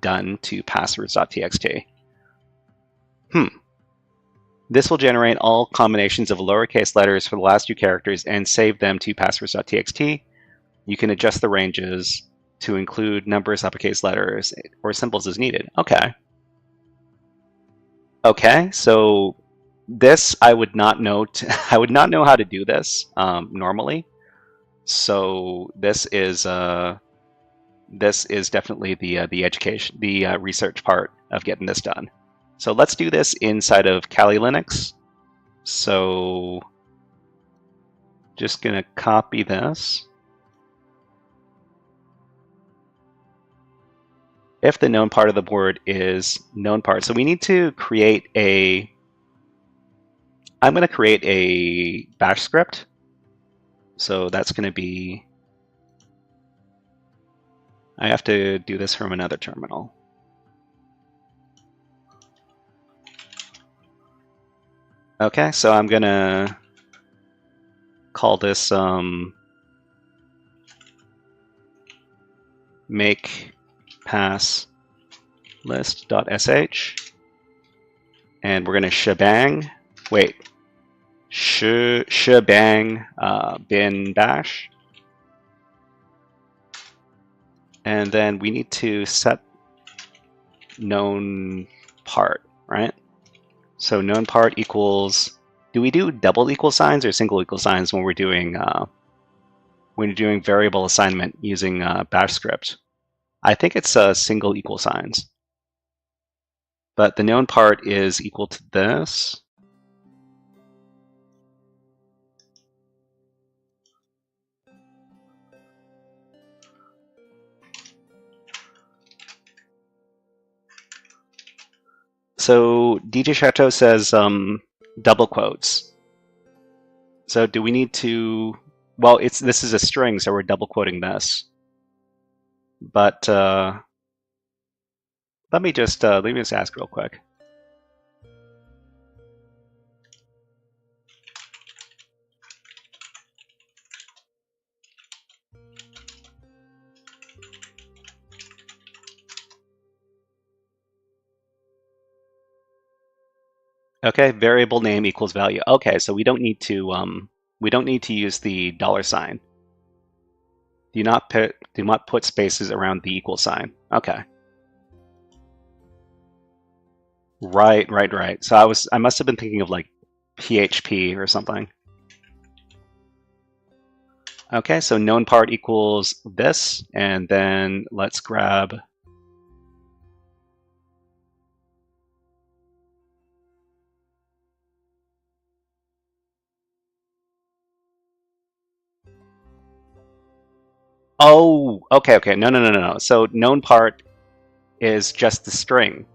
done to passwords.txt. This will generate all combinations of lowercase letters for the last 2 characters and save them to passwords.txt. You can adjust the ranges to include numbers, uppercase letters, or symbols as needed. Okay. Okay, so this I would not know. I would not know how to do this normally. So this is definitely the education, the research part of getting this done. So let's do this inside of Kali Linux. So just gonna copy this. If the known part of the word is known part, so we need to create a. I'm going to create a bash script. So that's going to be. I have to do this from another terminal. Okay, so I'm going to call this make pass list.sh, and we're going to shebang. Wait, shebang bin bash, and then we need to set known part, right? So known part equals. Do we do double equal signs or single equal signs when we're doing variable assignment using bash script? I think it's single equal signs, but the known part is equal to this. So DJ Chateau says double quotes. So do we need to? Well, this is a string, so we're double quoting this. But let me just ask real quick. Okay, variable name equals value. Okay, so we don't need to use the $sign. Do not put spaces around the equal sign. Okay. Right. So I must have been thinking of like PHP or something. Okay, so known part equals this, and then let's grab. Oh, okay. No. So known part is just the string,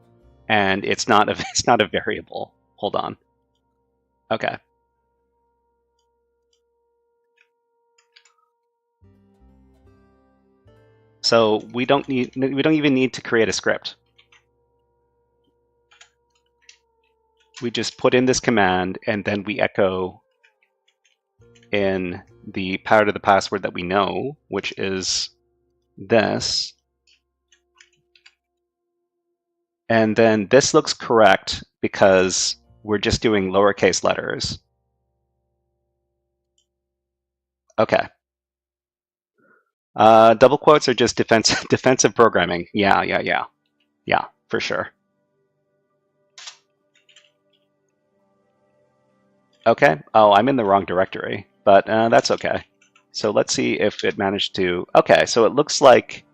and it's not a variable. Hold on. Okay. So we don't even need to create a script. We just put in this command, and then we echo in the part of the password that we know, which is this. And then this looks correct because we're just doing lowercase letters. Okay. Double quotes are just defensive programming. Yeah, for sure. Okay. Oh, I'm in the wrong directory, but that's okay. So let's see if it managed to. Okay, so it looks like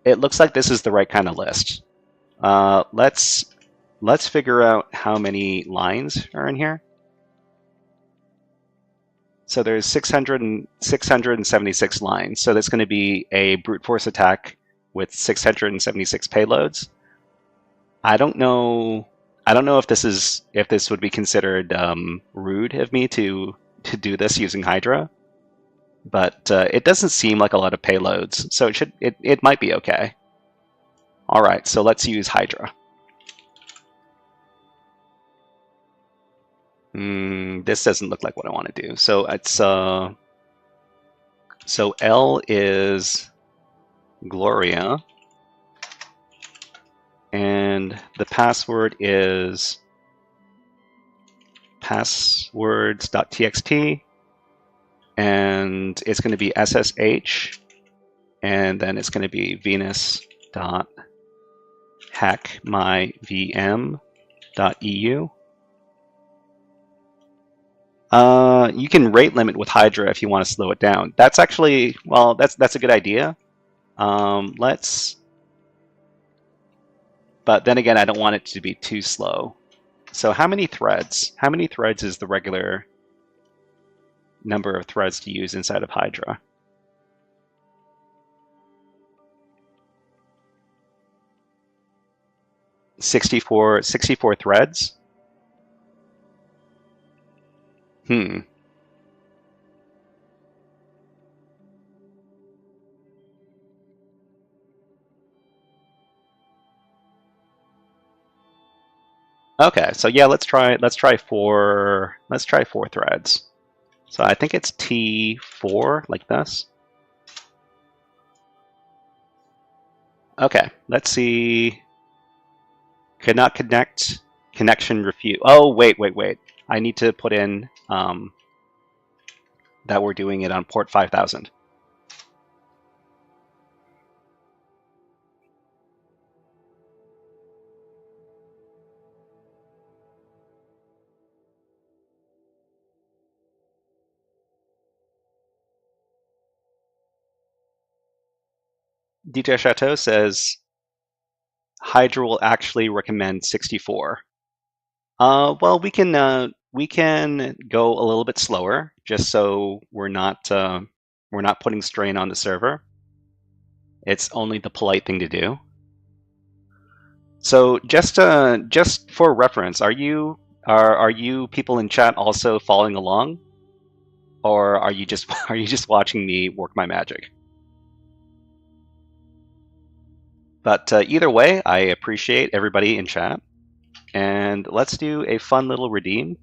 this is the right kind of list. Let's figure out how many lines are in here. So there's 676 lines. So that's going to be a brute force attack with 676 payloads. I don't know if this would be considered rude of me to do this using Hydra. but it doesn't seem like a lot of payloads, so it might be okay. All right, so let's use Hydra. This doesn't look like what I want to do. So it's so L is Gloria, and the password is passwords.txt, and it's going to be SSH, and then it's going to be Venus.HackMyVM.eu. You can rate limit with Hydra if you want to slow it down. That's actually, well, that's a good idea. But then again, I don't want it to be too slow. So how many threads? How many threads is the regular number of threads to use inside of Hydra? Sixty-four threads? Okay, so yeah, let's try 4 threads. So I think it's T4 like this. Okay, let's see. Cannot connect. Connection refuse. Oh, wait. I need to put in that we're doing it on port 5000. DJ Chateau says Hydra will actually recommend 64. Well, we can go a little bit slower, just so we're not putting strain on the server. It's only the polite thing to do. So just for reference, are you people in chat also following along, or are you just watching me work my magic? But either way, I appreciate everybody in chat. And let's do a fun little redeem,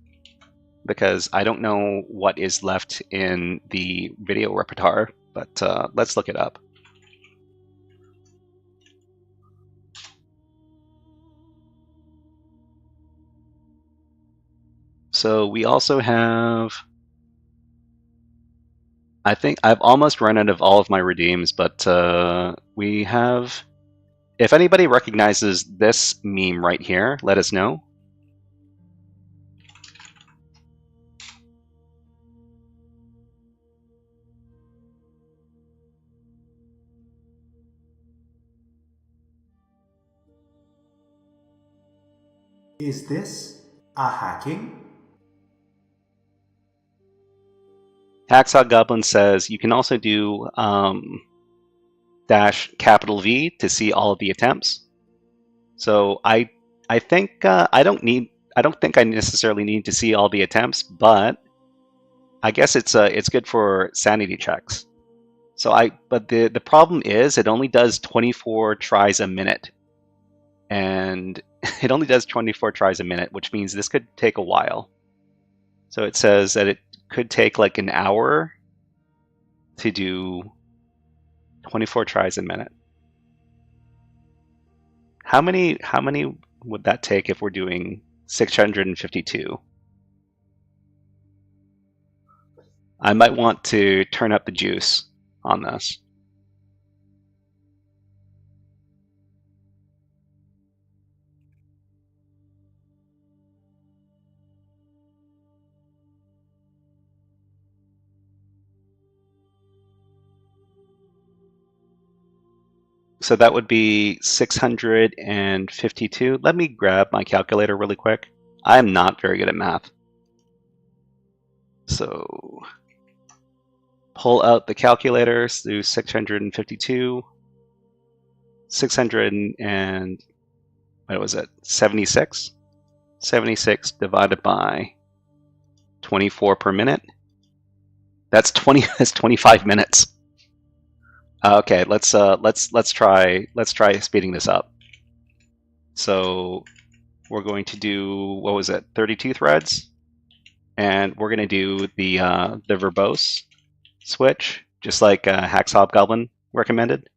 because I don't know what is left in the video repertoire, but let's look it up. So we also have, I think I've almost run out of all of my redeems, but we have, if anybody recognizes this meme right here, let us know. Is this a hacking? Hacksaw Goblin says you can also do -V to see all of the attempts. So I think I don't think I necessarily need to see all the attempts, but I guess it's good for sanity checks. So but the problem is it only does 24 tries a minute, and it only does 24 tries a minute, which means this could take a while. So it says that it could take like an hour to do 24 tries a minute. How many would that take if we're doing 652? I might want to turn up the juice on this. So that would be 652. Let me grab my calculator really quick. I'm not very good at math. So pull out the calculators, do 652, 600 and, what was it, 76? 76 divided by 24 per minute. That's 20. That's 25 minutes. Okay, let's try speeding this up. So we're going to do, what was it, 32 threads, and we're going to do the verbose switch, just like Hack's Hobgoblin recommended.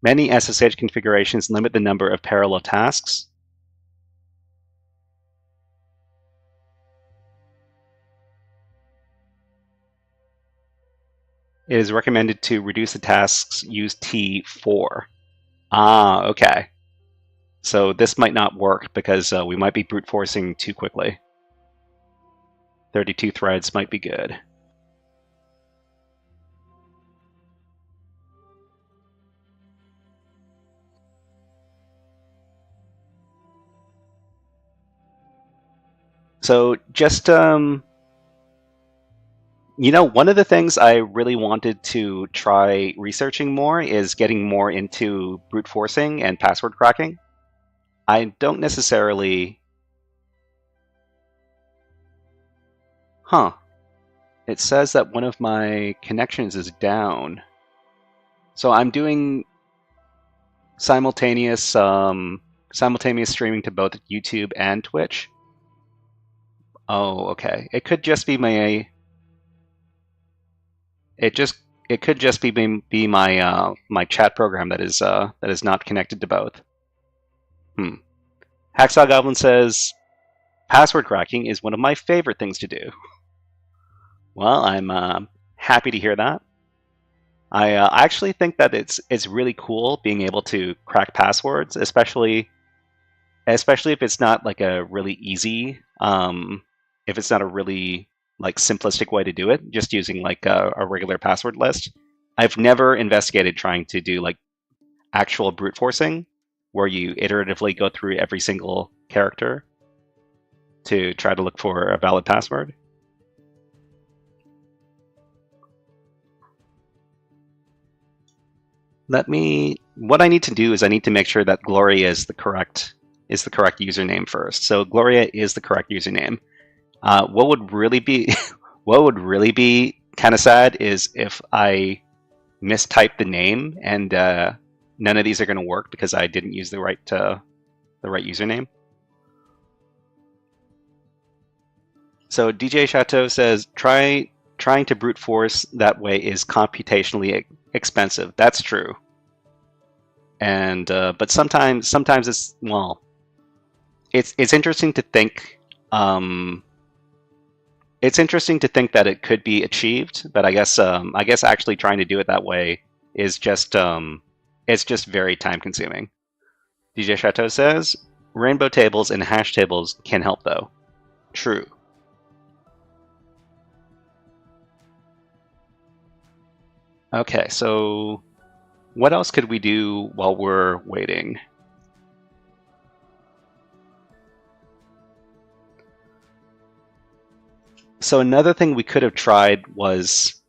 Many SSH configurations limit the number of parallel tasks. It is recommended to reduce the tasks, use T4. Ah, okay. So this might not work because we might be brute forcing too quickly. 32 threads might be good. So just, you know, one of the things I really wanted to try researching more is getting more into brute forcing and password cracking. I don't necessarily... Huh. It says that one of my connections is down. So I'm doing simultaneous streaming to both YouTube and Twitch. Oh, okay. It could just be my... It could just be my my chat program that is not connected to both. Hacksaw Goblin says, password cracking is one of my favorite things to do. Well, I'm happy to hear that. I actually think that it's really cool being able to crack passwords, especially if it's not like a really easy, if it's not a really like simplistic way to do it, just using like a regular password list. I've never investigated trying to do like actual brute forcing, where you iteratively go through every single character to try to look for a valid password. What I need to do is I need to make sure that Gloria is the correct username first. So Gloria is the correct username. What would really be kind of sad is if I mistype the name and none of these are going to work because I didn't use the right username. So DJ Chateau says trying to brute force that way is computationally expensive. That's true. And but sometimes it's, well, it's interesting to think. It's interesting to think that it could be achieved, but I guess actually trying to do it that way is just it's just very time consuming. DJ Chateau says rainbow tables and hash tables can help though. True. Okay, so what else could we do while we're waiting? So another thing we could have tried was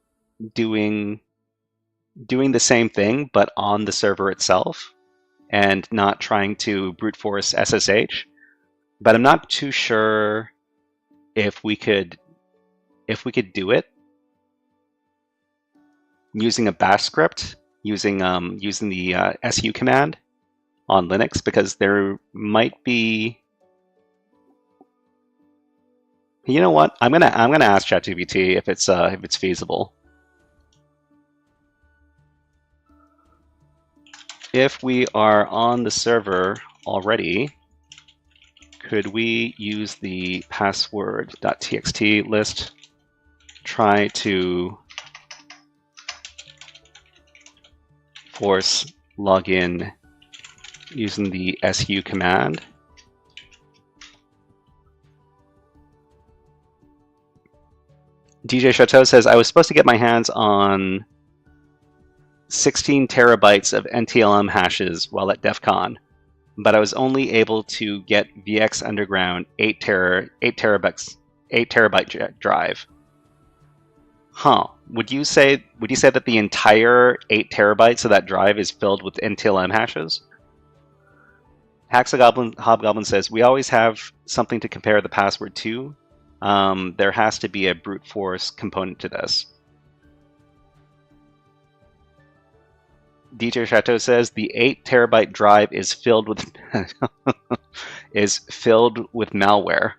doing the same thing, but on the server itself, and not trying to brute force SSH. But I'm not too sure if we could do it using a bash script, using the su command on Linux, because there might be. You know what? I'm gonna ask ChatGPT if it's feasible. If we are on the server already, could we use the password.txt list? Try to force login using the su command. DJ Chateau says, I was supposed to get my hands on 16 terabytes of NTLM hashes while at DEF CON, but I was only able to get VX Underground 8 terabyte drive. Huh. Would you say that the entire 8 terabytes of that drive is filled with NTLM hashes? Hobgoblin says, we always have something to compare the password to. There has to be a brute force component to this. DJ Chateau says, the 8 terabyte drive is filled with malware.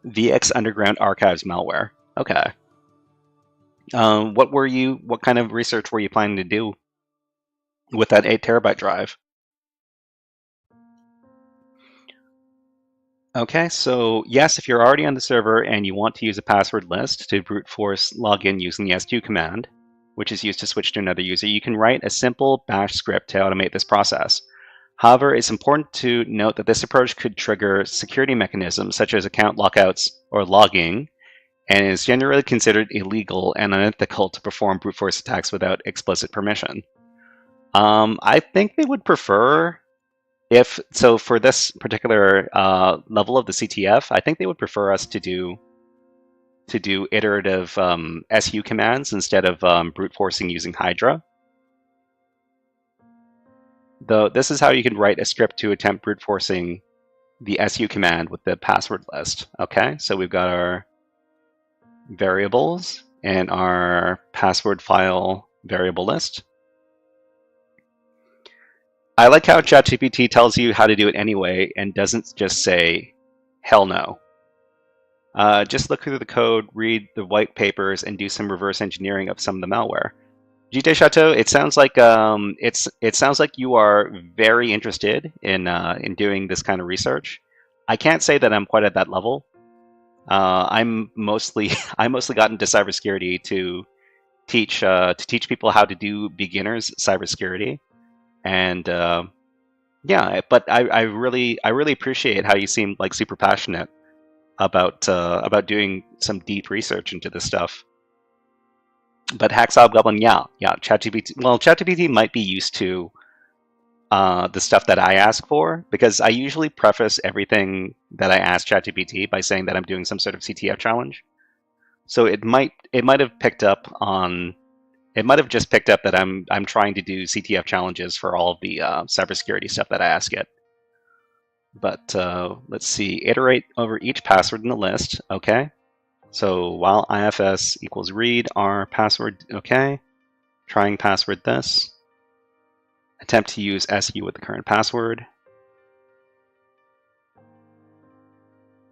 VX Underground Archives malware. Okay. What kind of research were you planning to do with that 8 terabyte drive? Okay, so yes, if you're already on the server and you want to use a password list to brute force login using the su command, which is used to switch to another user, you can write a simple bash script to automate this process. However, it's important to note that this approach could trigger security mechanisms such as account lockouts or logging, and is generally considered illegal and unethical to perform brute force attacks without explicit permission. I think they would prefer, for this particular level of the CTF, I think they would prefer us to do iterative su commands instead of brute forcing using Hydra. Though this is how you can write a script to attempt brute forcing the su command with the password list. Okay, so we've got our variables and our password file variable list. I like how ChatGPT tells you how to do it anyway and doesn't just say, hell no. Just look through the code, read the white papers, and do some reverse engineering of some of the malware. GT Chateau, it sounds like it sounds like you are very interested in doing this kind of research. I can't say that I'm quite at that level. I mostly got into cybersecurity to teach people how to do beginners cybersecurity, and yeah. But I really appreciate how you seem like super passionate about doing some deep research into this stuff. But Hobgoblin, yeah, ChatGPT. Well, ChatGPT might be used to the stuff that I ask for, because I usually preface everything that I ask ChatGPT by saying that I'm doing some sort of CTF challenge. So it might have picked up on, it might have just picked up that I'm trying to do CTF challenges for all of the cybersecurity stuff that I ask it. But let's see, iterate over each password in the list. Okay. So while ifs equals read our password, okay. Trying password this. Attempt to use su with the current password.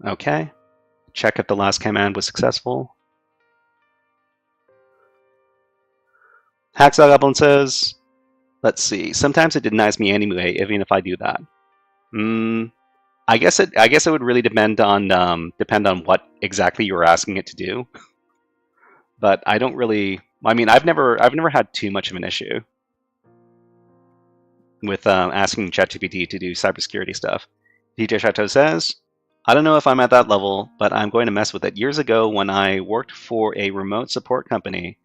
Okay. Check if the last command was successful. Hobgoblin says, let's see. Sometimes it denies me anyway, even if I do that. I guess it would really depend on what exactly you were asking it to do. But I don't really. I mean, I've never had too much of an issue with asking ChatGPT to do cybersecurity stuff. DJ Chateau says, I don't know if I'm at that level, but I'm going to mess with it. Years ago, when I worked for a remote support company,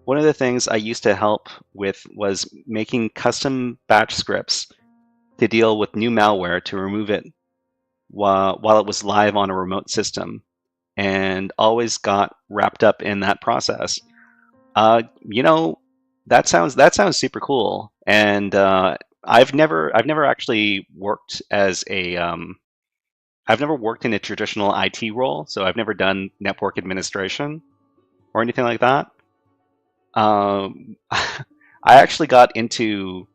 one of the things I used to help with was making custom batch scripts to deal with new malware to remove it while it was live on a remote system, and always got wrapped up in that process. You know, that sounds super cool, and I've never actually worked as a I've never worked in a traditional IT role, so I've never done network administration or anything like that. I actually got into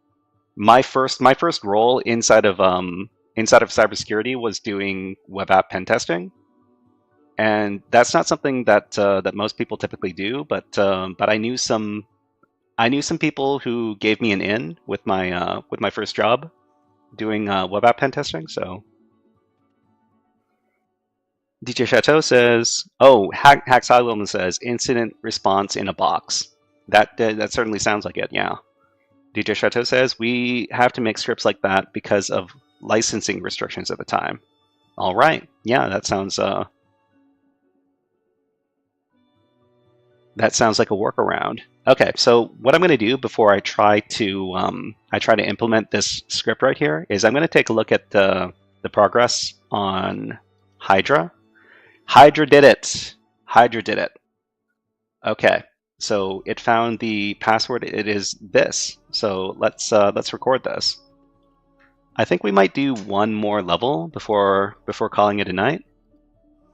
my first role inside of cybersecurity was doing web app pen testing, and that's not something that that most people typically do. But I knew some people who gave me an in with my first job doing web app pen testing. So DJ Chateau says, "Oh, HackmyVM says incident response in a box." That certainly sounds like it. Yeah. DJ Chateau says, we have to make scripts like that because of licensing restrictions at the time. All right. Yeah, that sounds like a workaround. Okay, so what I'm going to do before I try to implement this script right here is I'm going to take a look at the progress on Hydra. Hydra did it. Hydra did it. Okay. So it found the password. It is this. So let's record this. I think we might do one more level before calling it a night,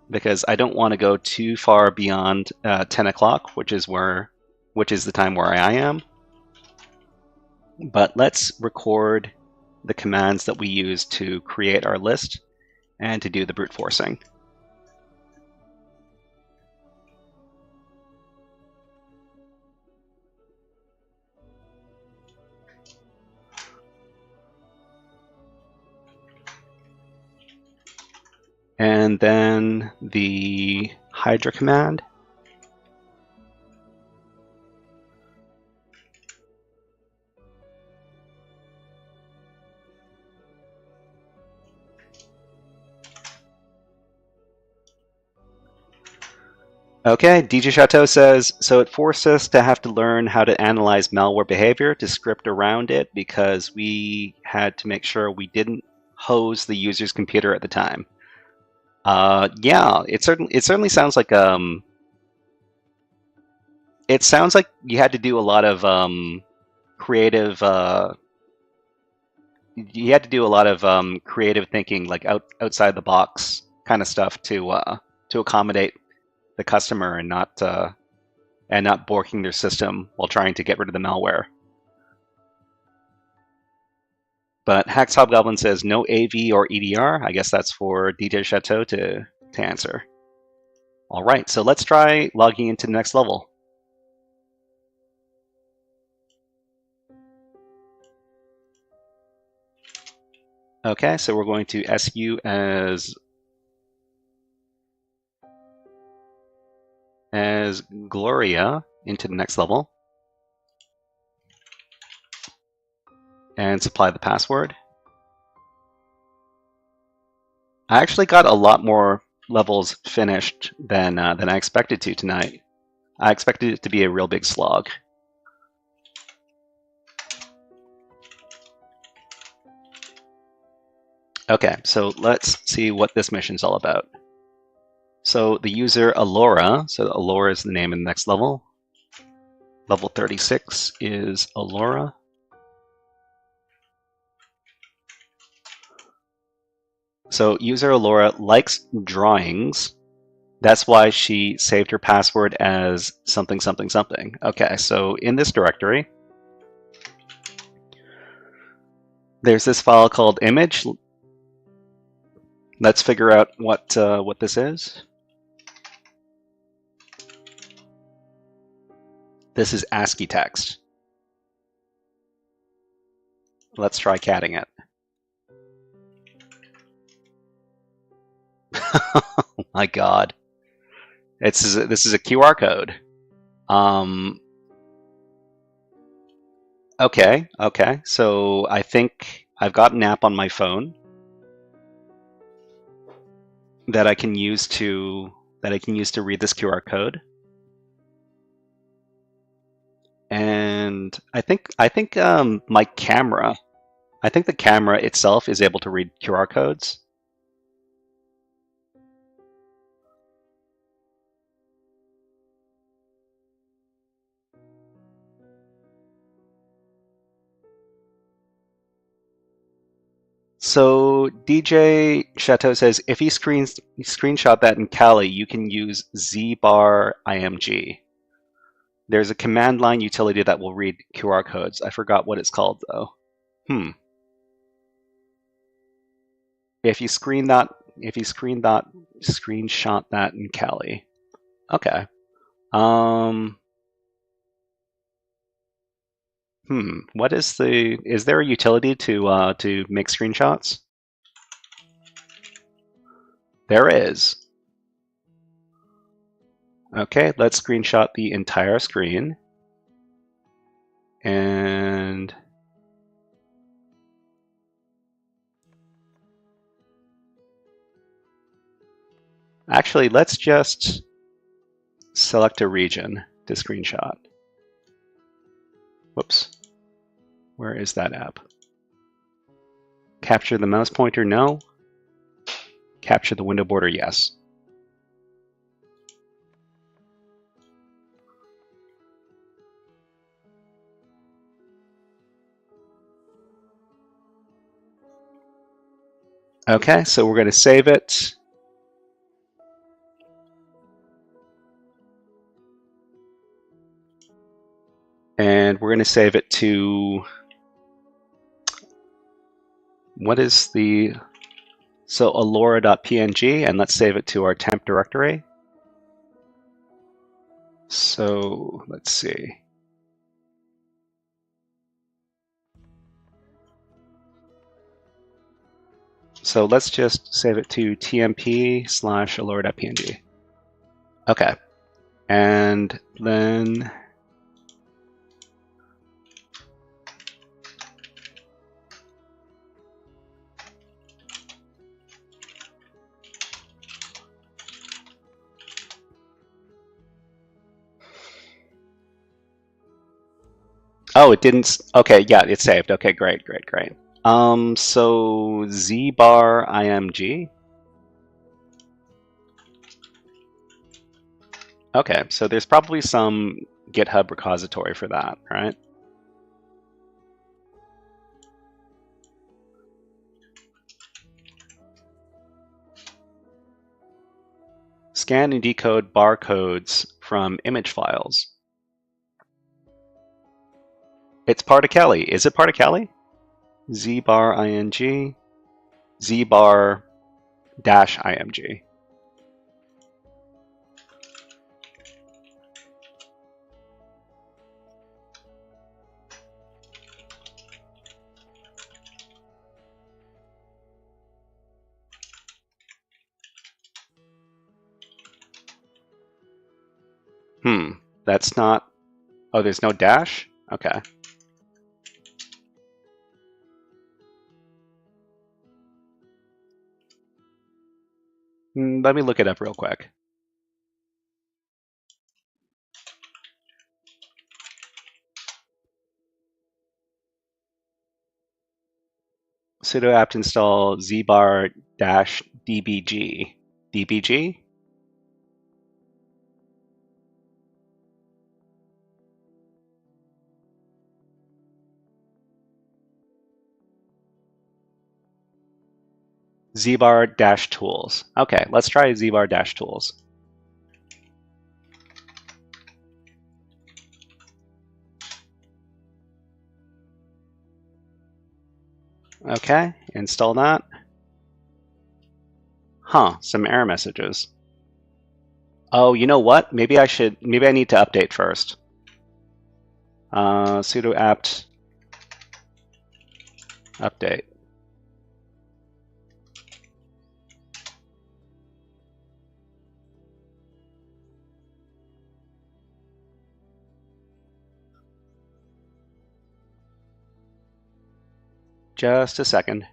because I don't want to go too far beyond 10 o'clock, which is the time where I am. But let's record the commands that we use to create our list and to do the brute forcing. And then the Hydra command. Okay, DJ Chateau says, so it forced us to have to learn how to analyze malware behavior to script around it because we had to make sure we didn't hose the user's computer at the time. Yeah, it certainly sounds like it sounds like you had to do a lot of creative creative thinking, like outside the box kind of stuff to accommodate the customer and not borking their system while trying to get rid of the malware. But Hacks Hobgoblin says no AV or EDR. I guess that's for DJ Chateau to answer. All right, so let's try logging into the next level. Okay, so we're going to SU as Gloria into the next level and supply the password. I actually got a lot more levels finished than I expected to tonight. I expected it to be a real big slog. Okay, so let's see what this mission's all about. So the user Alora, so Alora is the name in the next level. Level 36 is Alora. So user Alora likes drawings. That's why she saved her password as something, something, something. Okay, so in this directory, there's this file called image. Let's figure out what this is. This is ASCII text. Let's try catting it. Oh my God. This is a QR code. Okay. So I think I've got an app on my phone that I can use to read this QR code. And I think my camera, I think the camera itself is able to read QR codes. So DJ Chateau says, if you screenshot that in Kali, you can use zbar img. There's a command line utility that will read QR codes. I forgot what it's called though. If you screenshot that in Kali. Okay. What is is there a utility to make screenshots? There is. Okay, let's screenshot the entire screen. And actually, let's just select a region to screenshot. Whoops. Where is that app? Capture the mouse pointer, no. Capture the window border, yes. Okay, so we're going to save it. And we're going to save it to, what is the, so alora.png, and let's save it to our temp directory. So let's see. So let's just save it to tmp/alora.png. Okay. And then oh, it didn't. Okay, yeah, it's saved. Okay, great. So zbar.img. Okay, so there's probably some GitHub repository for that, right? Scan and decode barcodes from image files. It's part of Kelly. Is it part of Kelly? zbar.img, zbar-img. That's not, oh, there's no dash? Okay. Let me look it up real quick. Sudo apt install zbar-dbg. dbg? zbar-tools. Okay, let's try zbar-tools. Okay, install that. Huh, some error messages. Oh, you know what? Maybe I need to update first. Sudo apt update. Just a second.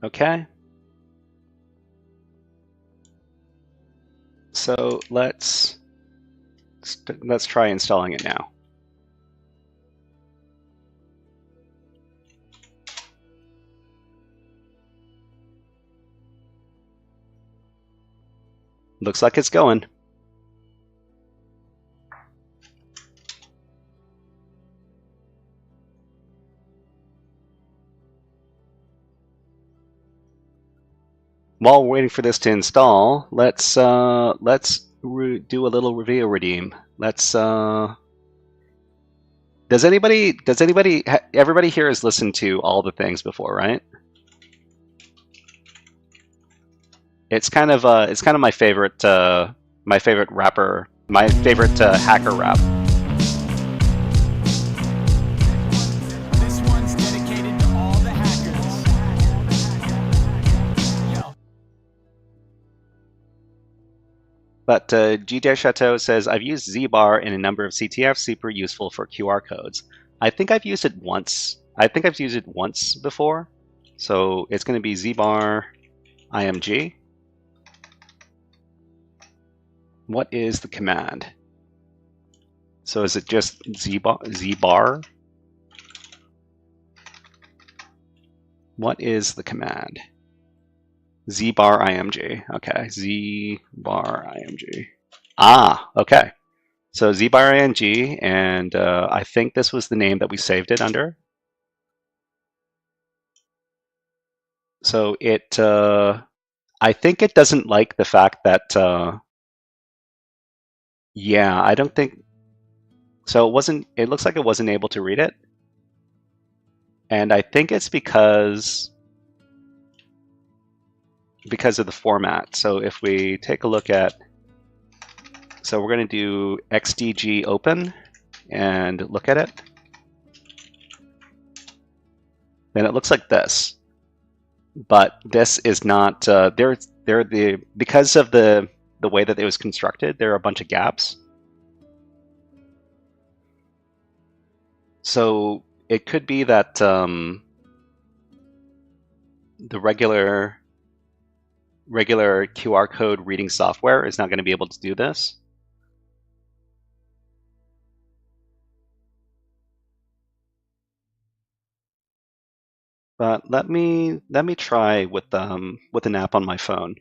Okay. So let's try installing it now. Looks like it's going. While we're waiting for this to install, let's do a little reveal redeem. Let's everybody here has listened to all the things before, right? It's kind of my favorite rapper, my favorite hacker rap. This one's dedicated to all the hackers. Yo. But GJ Chateau says, I've used ZBar in a number of CTFs, super useful for QR codes. I think I've used it once. Before. So it's going to be ZBar-img. What is the command? So is it just zbar? What is the command? zbar-img. Okay, zbar-img. Ah, okay. So z-ing, and I think this was the name that we saved it under. So it, I think it doesn't like the fact that, yeah, I don't think, so it wasn't, it looks like it wasn't able to read it. And I think it's because of the format. So if we take a look at, so we're going to do xdg open and look at it. Then it looks like this. But this is not, because of the way that it was constructed, there are a bunch of gaps. So it could be that the regular QR code reading software is not going to be able to do this. But let me try with an app on my phone.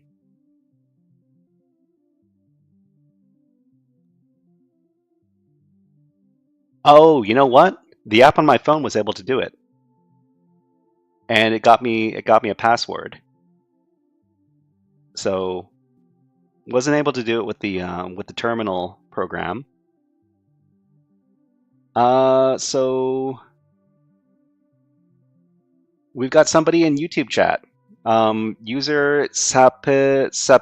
Oh, you know what? The app on my phone was able to do it, and it got me a password. So wasn't able to do it with the terminal program. So we've got somebody in YouTube chat. User Sapilui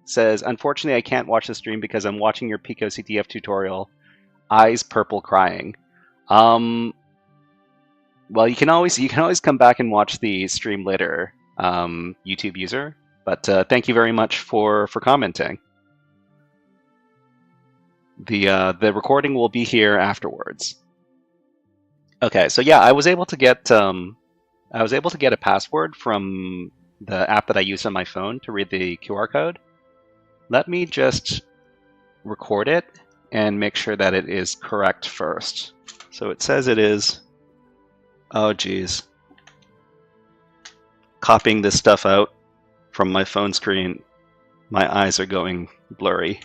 says, unfortunately, I can't watch the stream because I'm watching your Pico CTF tutorial. Eyes purple crying. Well, you can always come back and watch the stream later, YouTube user. But thank you very much for commenting. The recording will be here afterwards. Okay, so yeah, I was able to get a password from the app that I use on my phone to read the QR code. Let me just record it and make sure that it is correct first. So it says it is. Oh geez. Copying this stuff out from my phone screen, my eyes are going blurry.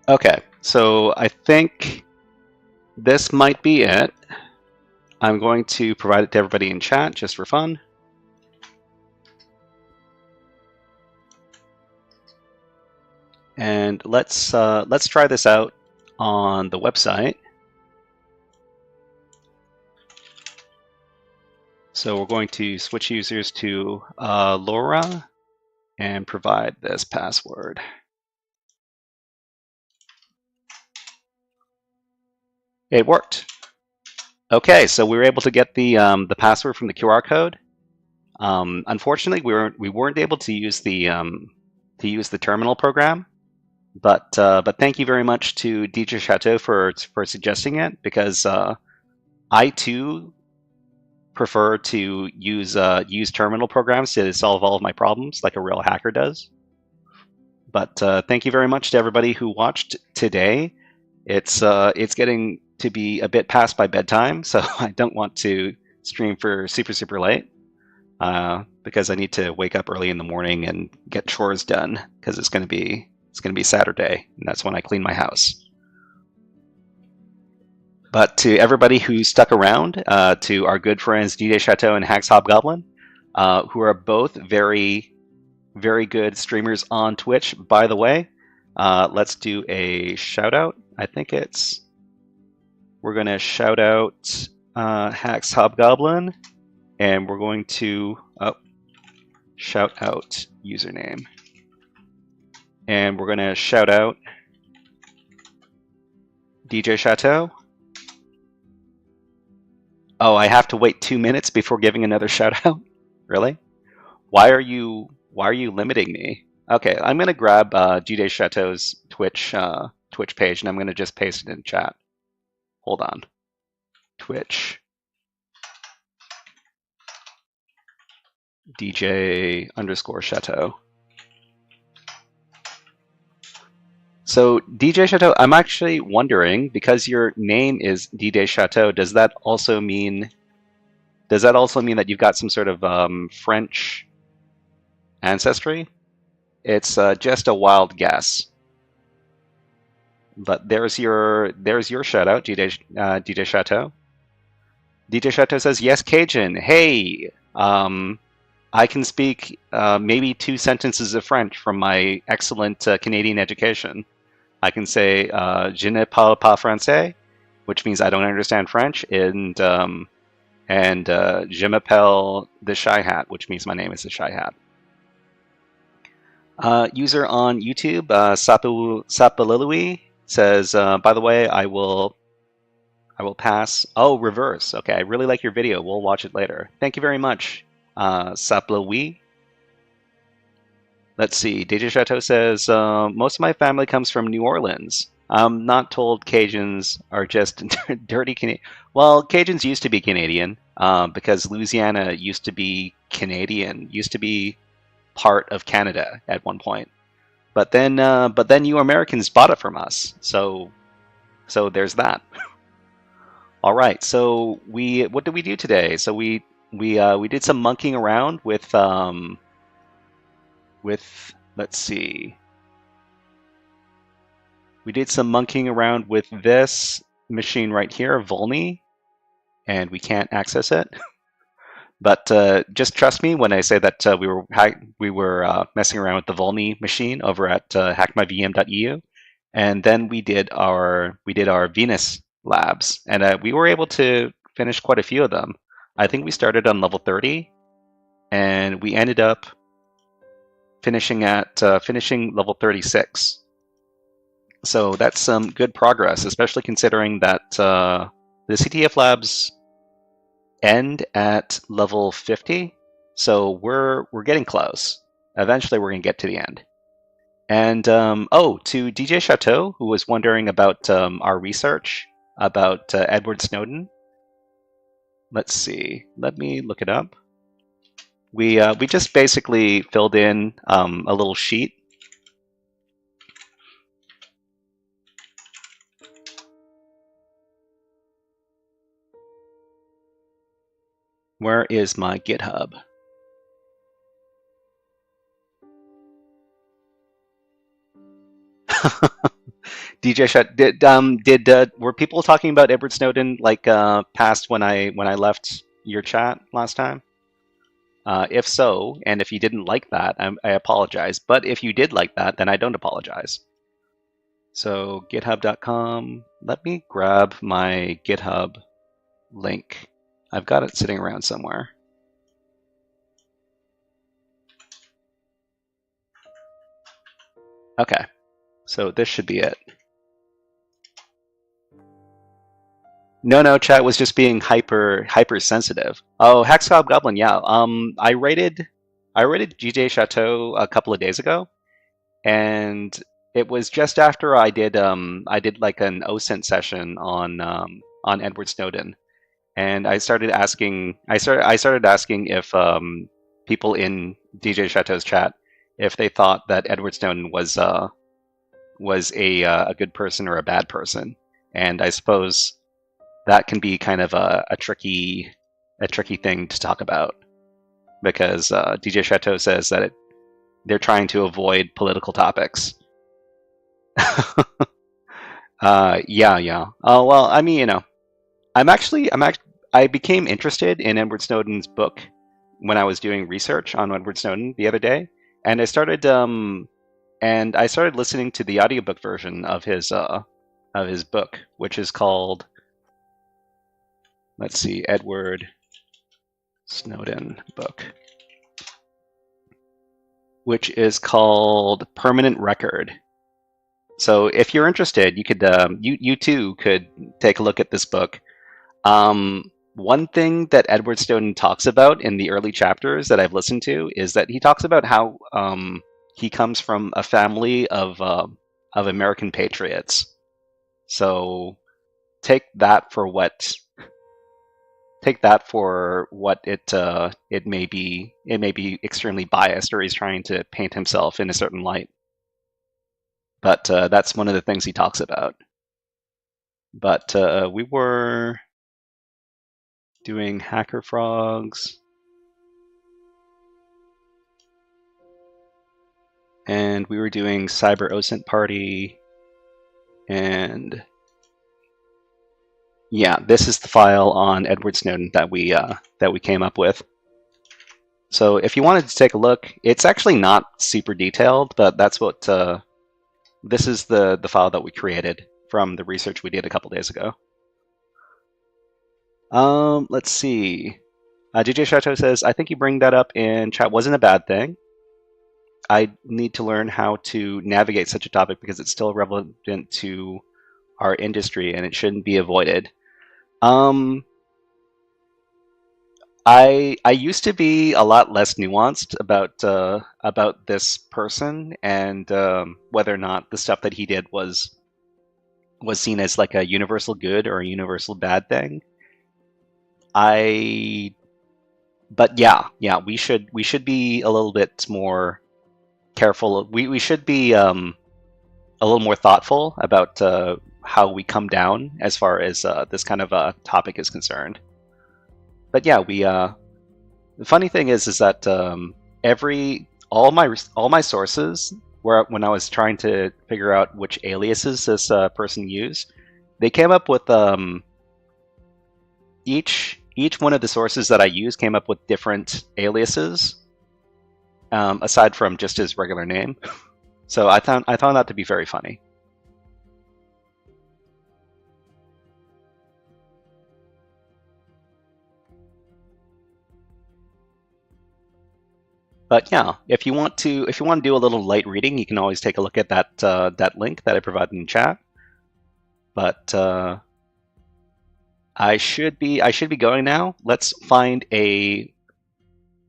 Okay, so I think this might be it. I'm going to provide it to everybody in chat just for fun. And let's try this out on the website. So we're going to switch users to Laura and provide this password. It worked. Okay, so we were able to get the password from the QR code. Unfortunately, we weren't able to use the terminal program, but thank you very much to DJ Chateau for suggesting it, because I too prefer to use terminal programs to solve all of my problems like a real hacker does. But thank you very much to everybody who watched today. It's getting to be a bit past my bedtime, so I don't want to stream for super late because I need to wake up early in the morning and get chores done, because it's going to be Saturday, and that's when I clean my house. But to everybody who stuck around, to our good friends DJ Chateau and Hacks Hobgoblin, who are both very good streamers on Twitch, by the way, let's do a shout out. I think we're going to shout out Hacks Hobgoblin, and we're going to shout out username. And we're going to shout out DJ Chateau. Oh, I have to wait 2 minutes before giving another shout out? Really? Why are you limiting me? Okay, I'm going to grab DJ Chateau's Twitch page, and I'm going to just paste it in chat. Hold on. Twitch. DJ_Chateau. So DJ Chateau, I'm actually wondering, because your name is DJ Chateau, does that also mean that you've got some sort of French ancestry? It's just a wild guess. But there's your shout out, DJ Chateau. DJ Chateau says, yes, Cajun. Hey, I can speak maybe 2 sentences of French from my excellent Canadian education. I can say, je ne parle pas français, which means I don't understand French, and je m'appelle the Shy Hat, which means my name is the Shy Hat. User on YouTube, Sapalilui, says, by the way, I will pass. Oh, reverse. Okay, I really like your video. We'll watch it later. Thank you very much, Sapalilui. Let's see. DJ Chateau says, most of my family comes from New Orleans. I'm not told Cajuns are just dirty Canadian. Well, Cajuns used to be Canadian because Louisiana used to be Canadian, used to be part of Canada at one point. But then you Americans bought it from us. So there's that. All right. So what did we do today? So we did some monkeying around with let's see. We did some monkeying around with this machine right here, Vulny, and we can't access it. But just trust me when I say that we were messing around with the Vulny machine over at HackMyVM.eu, and then we did our Venus labs, and we were able to finish quite a few of them. I think we started on level 30, and we ended up finishing level 36. So that's some good progress, especially considering that the CTF Labs end at level 50. So we're getting close. Eventually, we're going to get to the end. And to DJ Chateau, who was wondering about our research about Edward Snowden. Let's see. Let me look it up. We just basically filled in a little sheet. Where is my GitHub? DJ Shut, were people talking about Edward Snowden like past when I left your chat last time? If so, and if you didn't like that, I apologize. But if you did like that, then I don't apologize. So github.com. Let me grab my GitHub link. I've got it sitting around somewhere. Okay, so this should be it. No, chat was just being hypersensitive. Oh, Hackscob Goblin, yeah. I rated DJ Chateau a couple of days ago, and it was just after I did like an OSINT session on Edward Snowden, and I started asking if people in DJ Chateau's chat if they thought that Edward Snowden was a good person or a bad person, and I suppose that can be kind of a tricky thing to talk about, because DJ Chateau says that they're trying to avoid political topics. Yeah. Oh well, I mean, you know, I became interested in Edward Snowden's book when I was doing research on Edward Snowden the other day, and I started listening to the audiobook version of his book, which is called, let's see, Edward Snowden book, which is called Permanent Record. So if you're interested, you could you too could take a look at this book. One thing that Edward Snowden talks about in the early chapters that I've listened to is that he talks about how he comes from a family of American patriots. So take that for what take that for what it may be. It may be extremely biased, or he's trying to paint himself in a certain light. But that's one of the things he talks about. But we were doing HackerFrogs, and we were doing Cyber OSINT Party, and yeah, this is the file on Edward Snowden that we came up with. So if you wanted to take a look, it's actually not super detailed, but that's what this is the file that we created from the research we did a couple days ago. Let's see. DJ Shato says, I think you bring that up in chat wasn't a bad thing. I need to learn how to navigate such a topic because it's still relevant to our industry and it shouldn't be avoided. I used to be a lot less nuanced about this person and whether or not the stuff that he did was seen as like a universal good or a universal bad thing. But yeah, we should be a little bit more careful. We should be a little more thoughtful about how we come down as far as this kind of a topic is concerned. But yeah, the funny thing is that all my sources when I was trying to figure out which aliases this person used, they came up with each one of the sources that I used came up with different aliases, aside from just his regular name. So I found that to be very funny. But yeah, if you want to do a little light reading, you can always take a look at that link that I provided in chat. But I should be going now. Let's find a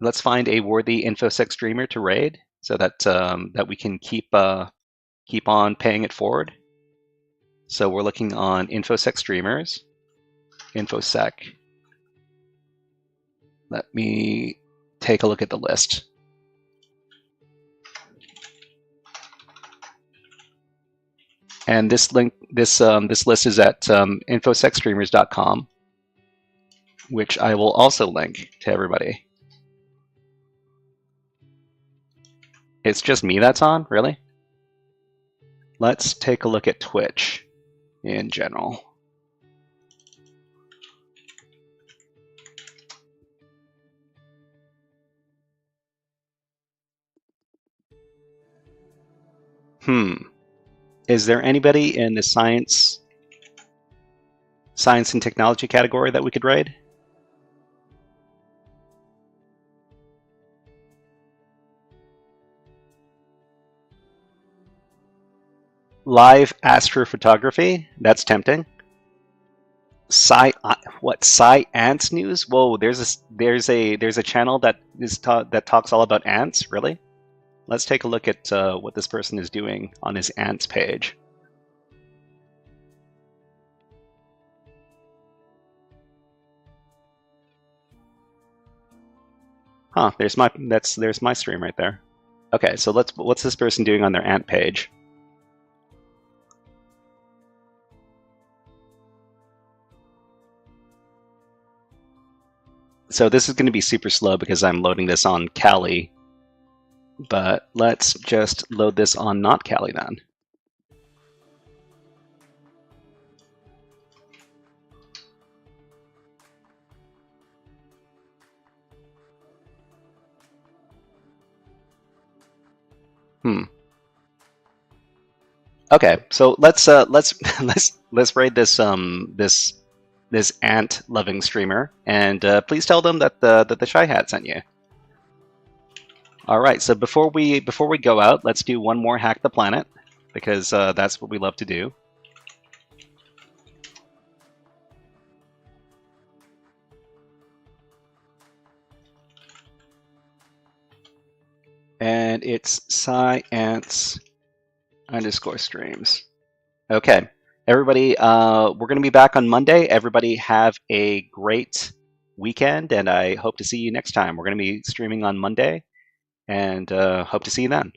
worthy InfoSec streamer to raid so that we can keep on paying it forward. So we're looking on InfoSec streamers. InfoSec. Let me take a look at the list. And this link, this list is at infosecstreamers.com, which I will also link to everybody. It's just me that's on, really? Let's take a look at Twitch in general. Is there anybody in the science and technology category that we could raid? Live astrophotography? That's tempting. Ants news? Whoa, there's a channel that talks all about ants. Really? Let's take a look at what this person is doing on his ants page. Huh? There's my stream right there. Okay, so what's this person doing on their ant page? So this is going to be super slow because I'm loading this on Kali. But let's just load this on not Kali then. Okay, so let's raid this this ant loving streamer, and please tell them that the Shy Hat sent you. All right, so before we go out, let's do one more Hack the Planet, because that's what we love to do. And it's science_streams. Okay, everybody, we're going to be back on Monday. Everybody have a great weekend, and I hope to see you next time. We're going to be streaming on Monday, and hope to see you then.